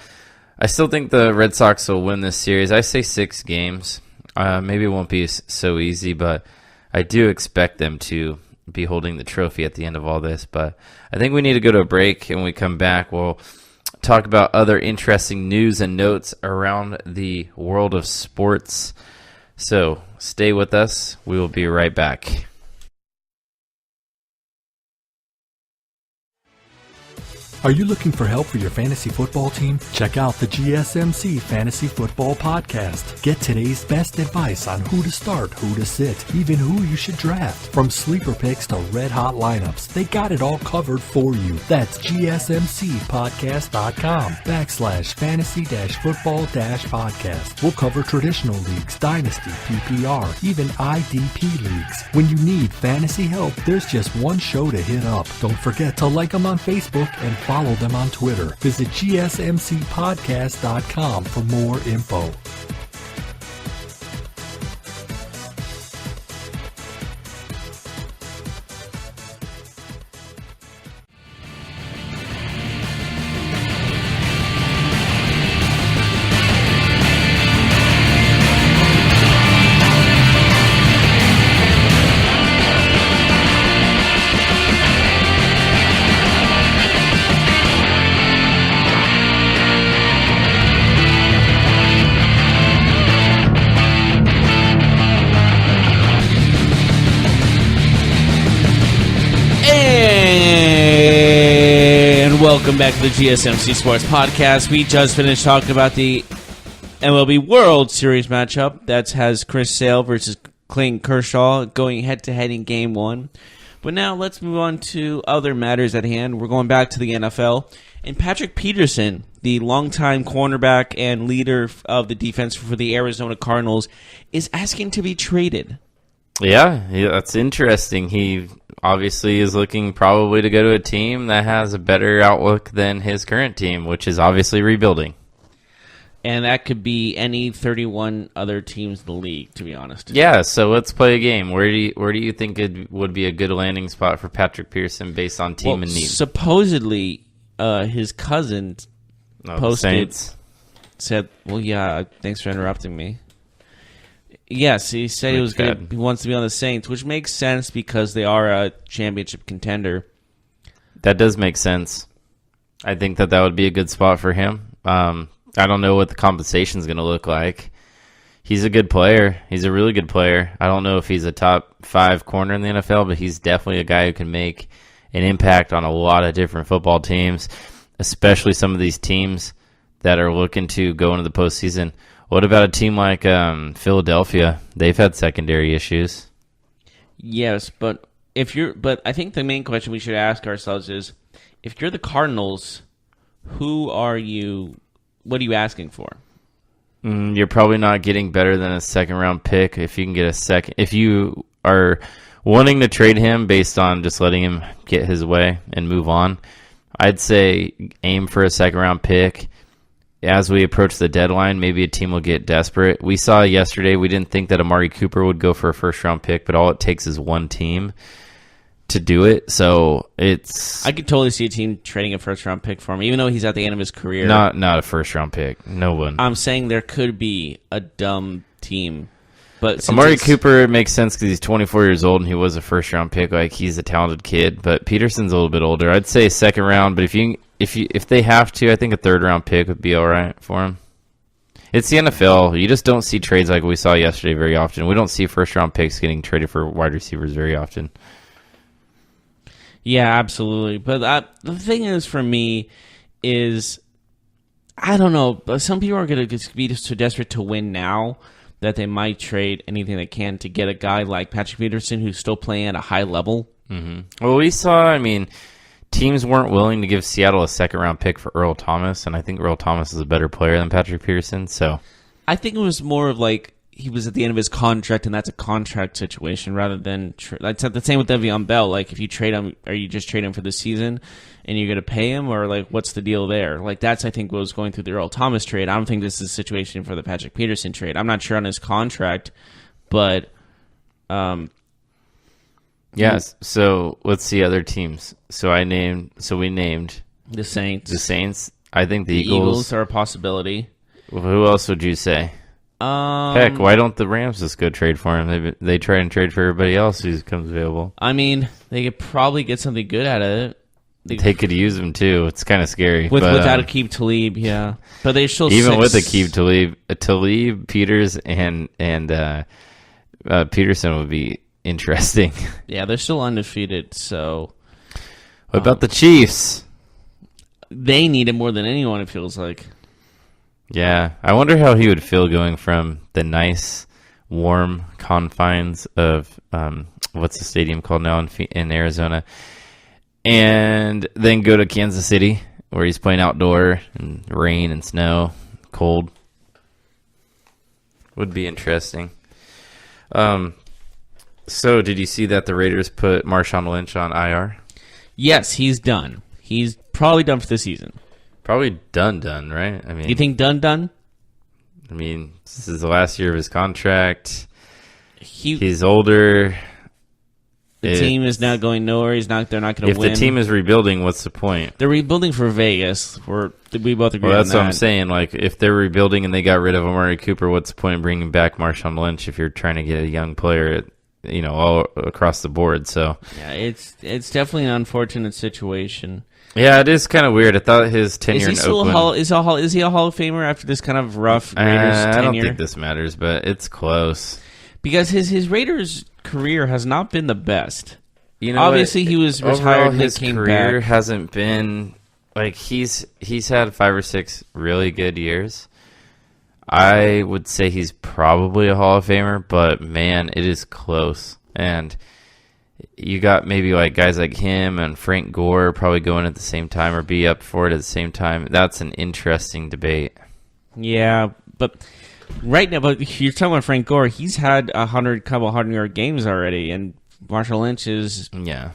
still think the Red Sox will win this series. I say 6 games. Maybe it won't be so easy, but I do expect them to be holding the trophy at the end of all this. But I think we need to go to a break, and when we come back, we'll talk about other interesting news and notes around the world of sports. So stay with us. We will be right back. Are you looking for help for your fantasy football team? Check out the GSMC Fantasy Football Podcast. Get today's best advice on who to start, who to sit, even who you should draft. From sleeper picks to red-hot lineups, they got it all covered for you. That's gsmcpodcast.com/fantasy-football-podcast. We'll cover traditional leagues, dynasty, PPR, even IDP leagues. When you need fantasy help, there's just one show to hit up. Don't forget to like them on Facebook and follow them on Twitter. Visit gsmcpodcast.com for more info. Welcome back to the GSMC Sports Podcast. We just finished talking about the MLB World Series matchup that has Chris Sale versus Clayton Kershaw going head-to-head in Game 1. But now let's move on to other matters at hand. We're going back to the NFL. And Patrick Peterson, the longtime cornerback and leader of the defense for the Arizona Cardinals, is asking to be traded. Yeah, that's interesting. He obviously is looking probably to go to a team that has a better outlook than his current team, which is obviously rebuilding. And that could be any 31 other teams in the league, to be honest. Yeah, so let's play a game. Where do you think it would be a good landing spot for Patrick Peterson based on team and need? Supposedly, his cousin posted, said, well, yeah, thanks for interrupting me. Yes, he said he wants to be on the Saints, which makes sense because they are a championship contender. That does make sense. I think that would be a good spot for him. I don't know what the compensation is going to look like. He's a good player. He's a really good player. I don't know if he's a top 5 corner in the NFL, but he's definitely a guy who can make an impact on a lot of different football teams, especially some of these teams that are looking to go into the postseason. What about a team like Philadelphia? They've had secondary issues. Yes, but I think the main question we should ask ourselves is, if you're the Cardinals, what are you asking for? You're probably not getting better than a second-round pick if you can get a second. If you are wanting to trade him based on just letting him get his way and move on, I'd say aim for a second-round pick. As we approach the deadline, maybe a team will get desperate. We saw yesterday, we didn't think that Amari Cooper would go for a first-round pick, but all it takes is one team to do it. So I could totally see a team trading a first-round pick for him, even though he's at the end of his career. Not a first-round pick. No one. I'm saying there could be a dumb team. But Amari Cooper makes sense because he's 24 years old and he was a first-round pick. Like, he's a talented kid, but Peterson's a little bit older. I'd say second round, but if they have to, I think a third-round pick would be all right for him. It's the NFL. You just don't see trades like we saw yesterday very often. We don't see first-round picks getting traded for wide receivers very often. Yeah, absolutely. But the thing is, for me, is I don't know. Some people are going to be so desperate to win now that they might trade anything they can to get a guy like Patrick Peterson who's still playing at a high level. Mm-hmm. Well, we saw, teams weren't willing to give Seattle a second-round pick for Earl Thomas, and I think Earl Thomas is a better player than Patrick Peterson. So I think it was more of like he was at the end of his contract, and that's a contract situation rather than that's the same with Le'Veon Bell. Like, if you trade him, are you just trade him for the season and you're going to pay him, or like what's the deal there? Like, that's I think what was going through the Earl Thomas trade. I don't think this is a situation for the Patrick Peterson trade. I'm not sure on his contract, but yes. So let's see other teams. So we named the Saints. The Saints. I think the Eagles are a possibility. Well, who else would you say? Heck, why don't the Rams just go trade for him? They try and trade for everybody else who comes available. They could probably get something good out of it. They could use him too. It's kind of scary. Without Aqib Talib, yeah. But they still even with Aqib Talib, Peters, and Peterson would be interesting. Yeah, they're still undefeated. So, what about the Chiefs? They need it more than anyone. It feels like. Yeah, I wonder how he would feel going from the nice, warm confines of what's the stadium called now in Arizona, and then go to Kansas City where he's playing outdoor and rain and snow, cold. Would be interesting. So did you see that the Raiders put Marshawn Lynch on IR? Yes, he's done. He's probably done for the season. Probably done, right? You think done? This is the last year of his contract. He's older. The team is now going nowhere. They're not going to win. If the team is rebuilding, what's the point? They're rebuilding for Vegas. We both agree on that. Well, that's what I'm saying. Like, if they're rebuilding and they got rid of Amari Cooper, what's the point of bringing back Marshawn Lynch if you're trying to get a young player, all across the board? So yeah, it's definitely an unfortunate situation. Yeah, it is kind of weird. I thought his tenure in Oakland... Is he a Hall of Famer after this kind of rough Raiders tenure? I don't think this matters, but it's close. Because his Raiders career has not been the best. Obviously, he was retired and he came back. His career hasn't been... Like, he's had 5 or 6 really good years. I would say he's probably a Hall of Famer, but, man, it is close. And... you got maybe like guys like him and Frank Gore probably going at the same time or be up for it at the same time. That's an interesting debate. Yeah, but right now, you're talking about Frank Gore. He's had a couple 100-yard games already, and Marshawn Lynch is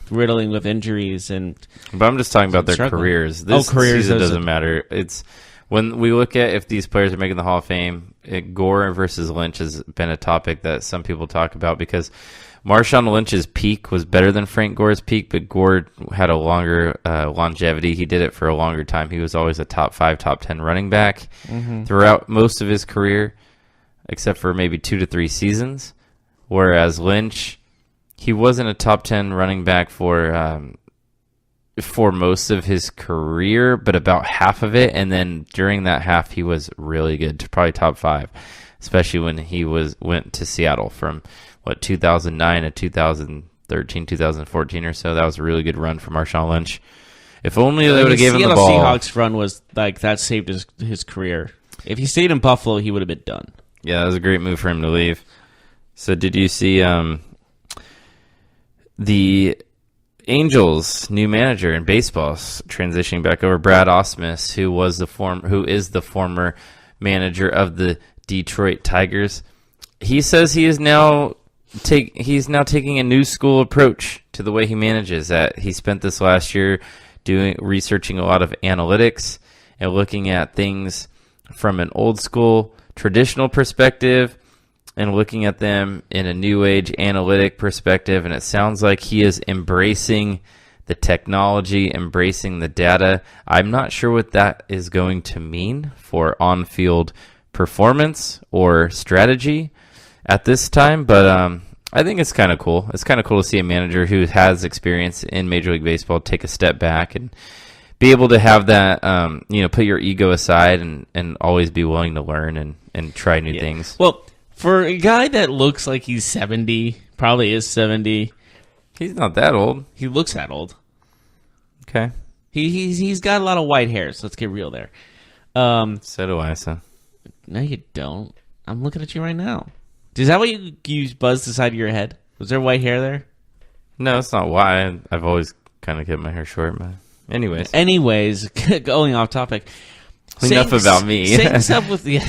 riddling with injuries. But I'm just talking about their careers. This season doesn't matter. It's when we look at if these players are making the Hall of Fame, Gore versus Lynch has been a topic that some people talk about because Marshawn Lynch's peak was better than Frank Gore's peak, but Gore had a longer longevity. He did it for a longer time. He was always a top 5, top 10 running back throughout most of his career, except for maybe 2 to 3 seasons. Whereas Lynch, he wasn't a top 10 running back for most of his career, but about half of it. And then during that half, he was really good, probably top 5, especially when he went to Seattle from 2009 to 2013, 2014 or so. That was a really good run for Marshawn Lynch. If only they would have given him the ball. The Seahawks run was like that saved his career. If he stayed in Buffalo, he would have been done. Yeah, that was a great move for him to leave. So did you see the Angels' new manager in baseball transitioning back over, Brad Ausmus, who is the former manager of the Detroit Tigers? He says he is now taking a new school approach to the way he manages. That he spent this last year researching a lot of analytics and looking at things from an old school traditional perspective, and looking at them in a new age analytic perspective, and it sounds like he is embracing the technology, embracing the data. I'm not sure what that is going to mean for on-field performance or strategy at this time, but I think it's kind of cool. It's kind of cool to see a manager who has experience in Major League Baseball take a step back and be able to have that, put your ego aside and always be willing to learn and try new things. Well, for a guy that looks like he's 70, probably is 70. He's not that old. He looks that old. Okay. He's got a lot of white hair, so let's get real there. So do I, so. No, you don't. I'm looking at you right now. Is that what you buzzed the side of your head? Was there white hair there? No, it's not why. I've always kind of kept my hair short. But anyways, going off topic. Enough about me. Same stuff with the.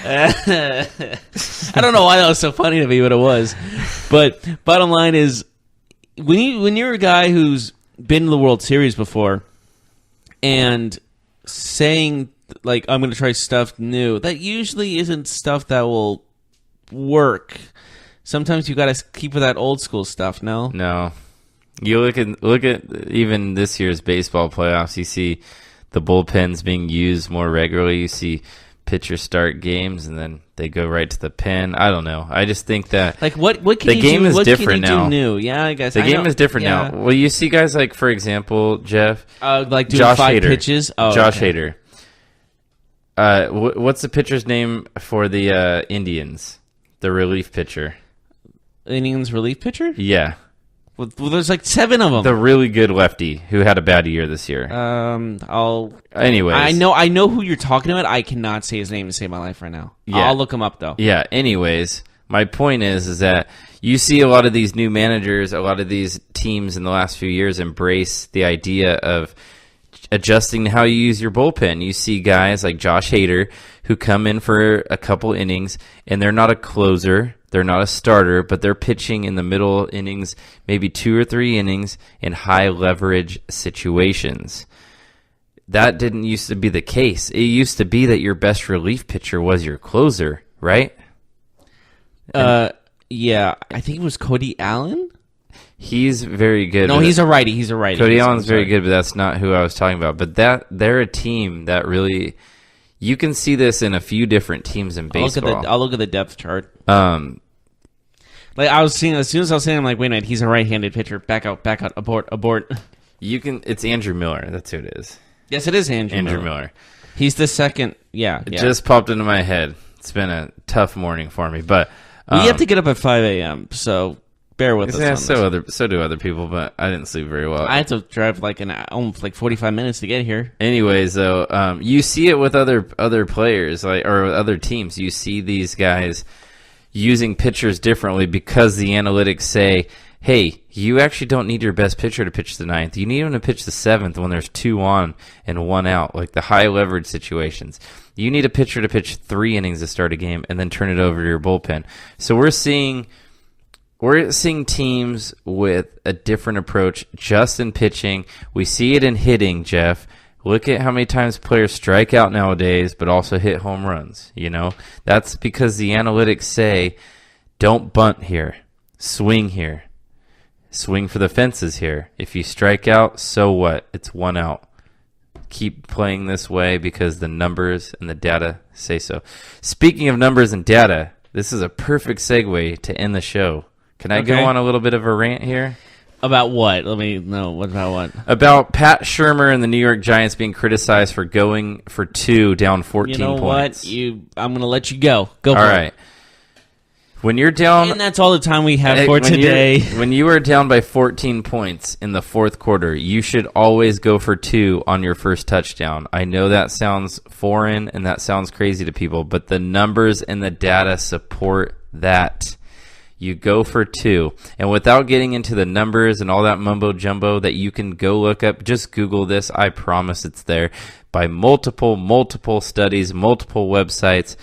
I don't know why that was so funny to me, but it was. But bottom line is, when you're a guy who's been to the World Series before, and saying like I'm going to try stuff new, that usually isn't stuff that will work. Sometimes you got to keep with that old school stuff. No. You look at even this year's baseball playoffs. You see the bullpens being used more regularly. You see pitchers start games and then they go right to the pen. I don't know. I just think that like what can the you game do, is what different can you now. Do new? Yeah, I guess the game is different now. Well, you see guys like, for example, Jeff, like doing Josh 5 Hader. pitches. Oh, Josh okay. Hader. What's the pitcher's name for the Indians? The relief pitcher. Indians relief pitcher? Yeah. Well, there's like 7 of them. The really good lefty who had a bad year this year. Anyways. I know who you're talking about. I cannot say his name to save my life right now. Yeah. I'll look him up though. Yeah. Anyways, my point is that you see a lot of these new managers, a lot of these teams in the last few years embrace the idea of adjusting how you use your bullpen. You see guys like Josh Hader who come in for a couple innings and they're not a closer. They're not a starter, but they're pitching in the middle innings, maybe 2 or 3 innings in high leverage situations. That didn't used to be the case. It used to be that your best relief pitcher was your closer, right? Yeah. I think it was Cody Allen. He's very good. No, he's a righty. Cody Allen's very good, but that's not who I was talking about. But they're a team that really, you can see this in a few different teams in baseball. I'll look at the depth chart. Like I was seeing, as soon as I was saying, I'm like, wait a minute, he's a right-handed pitcher. Back out, abort. It's Andrew Miller. That's who it is. Yes, it is Andrew Miller. He's the second. Yeah, It just popped into my head. It's been a tough morning for me, but we have to get up at 5 a.m. So bear with us. On this. So do other people, but I didn't sleep very well. I had to drive like 45 minutes to get here. Anyways, though, you see it with other players, or other teams. You see these guys using pitchers differently because the analytics say, hey, you actually don't need your best pitcher to pitch the 9th. You need him to pitch the 7th when there's 2 on and 1 out, like the high leverage situations. You need a pitcher to pitch 3 innings to start a game and then turn it over to your bullpen. So we're seeing teams with a different approach just in pitching. We see it in hitting, Jeff. Look at how many times players strike out nowadays, but also hit home runs. That's because the analytics say, don't bunt here, swing here, swing for the fences here. If you strike out, so what? It's 1 out. Keep playing this way because the numbers and the data say so. Speaking of numbers and data, this is a perfect segue to end the show. Can I go on a little bit of a rant here? About what? Let me know. What about what? About Pat Shurmur and the New York Giants being criticized for going for 2 down 14 points. You know what? I'm going to let you go. Go for it. All right. When you're down... And that's all the time we have for today. When you are down by 14 points in the 4th quarter, you should always go for 2 on your first touchdown. I know that sounds foreign and that sounds crazy to people, but the numbers and the data support that. You go for 2. And without getting into the numbers and all that mumbo-jumbo that you can go look up, just Google this. I promise it's there. By multiple studies, multiple websites,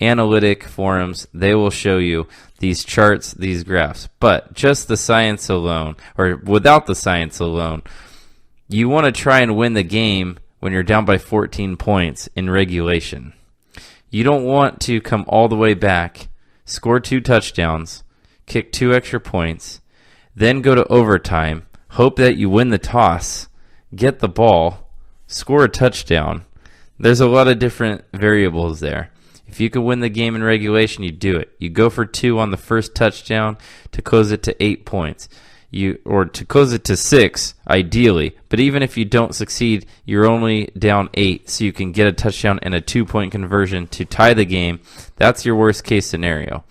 analytic forums, they will show you these charts, these graphs. But just the science alone, or without the science alone, you want to try and win the game when you're down by 14 points in regulation. You don't want to come all the way back, score 2 touchdowns, kick 2 extra points, then go to overtime, hope that you win the toss, get the ball, score a touchdown. There's a lot of different variables there. If you could win the game in regulation, you do it. You go for 2 on the first touchdown to close it to 8 points. Or to close it to 6, ideally. But even if you don't succeed, you're only down 8, so you can get a touchdown and a 2-point conversion to tie the game. That's your worst case scenario.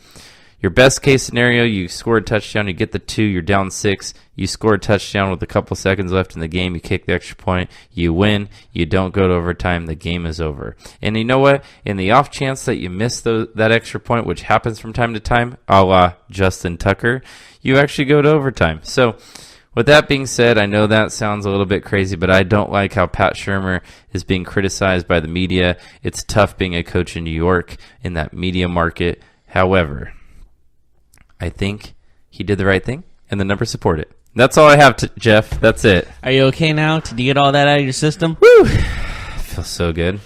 Your best case scenario, you score a touchdown, you get the 2, you're down 6, you score a touchdown with a couple seconds left in the game, you kick the extra point, you win, you don't go to overtime, the game is over. And you know what? In the off chance that you miss that extra point, which happens from time to time, a la Justin Tucker, you actually go to overtime. So with that being said, I know that sounds a little bit crazy, but I don't like how Pat Shurmur is being criticized by the media. It's tough being a coach in New York in that media market. However, I think he did the right thing, and the numbers support it. That's all I have, Jeff. That's it. Are you okay now? Did you get all that out of your system? Woo! I feel so good.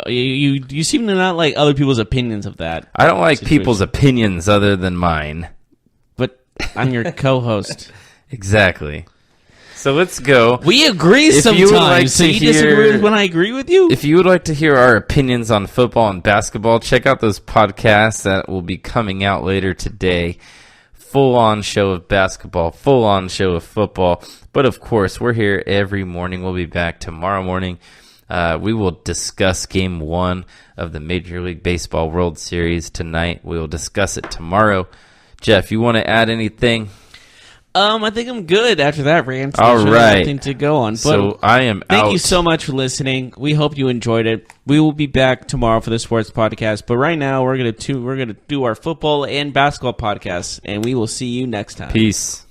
You seem to not like other people's opinions of that. I don't like people's opinions other than mine. But I'm your co-host. Exactly. So let's go. We agree sometimes, so you disagree when I agree with you? If you would like to hear our opinions on football and basketball, check out those podcasts that will be coming out later today. Full-on show of basketball, full-on show of football. But, of course, we're here every morning. We'll be back tomorrow morning. We will discuss Game 1 of the Major League Baseball World Series tonight. We will discuss it tomorrow. Jeff, you want to add anything? I think I'm good after that rant. All right. Nothing to go on. But so I am out. Thank you so much for listening. We hope you enjoyed it. We will be back tomorrow for the sports podcast. But right now, we're gonna do our football and basketball podcasts, and we will see you next time. Peace.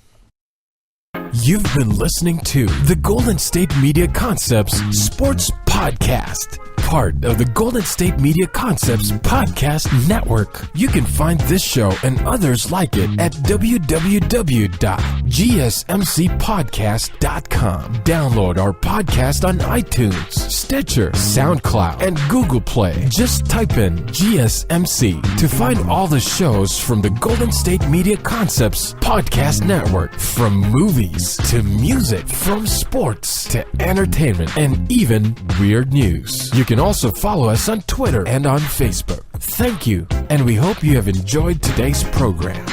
You've been listening to the Golden State Media Concepts Sports Podcast, part of the Golden State Media Concepts Podcast Network. You can find this show and others like it at www.gsmcpodcast.com. Download our podcast on iTunes, Stitcher, SoundCloud, and Google Play. Just type in GSMC to find all the shows from the Golden State Media Concepts Podcast Network, from movies to music, from sports to entertainment, and even weird news. You can also follow us on Twitter and on Facebook. Thank you, and we hope you have enjoyed today's program.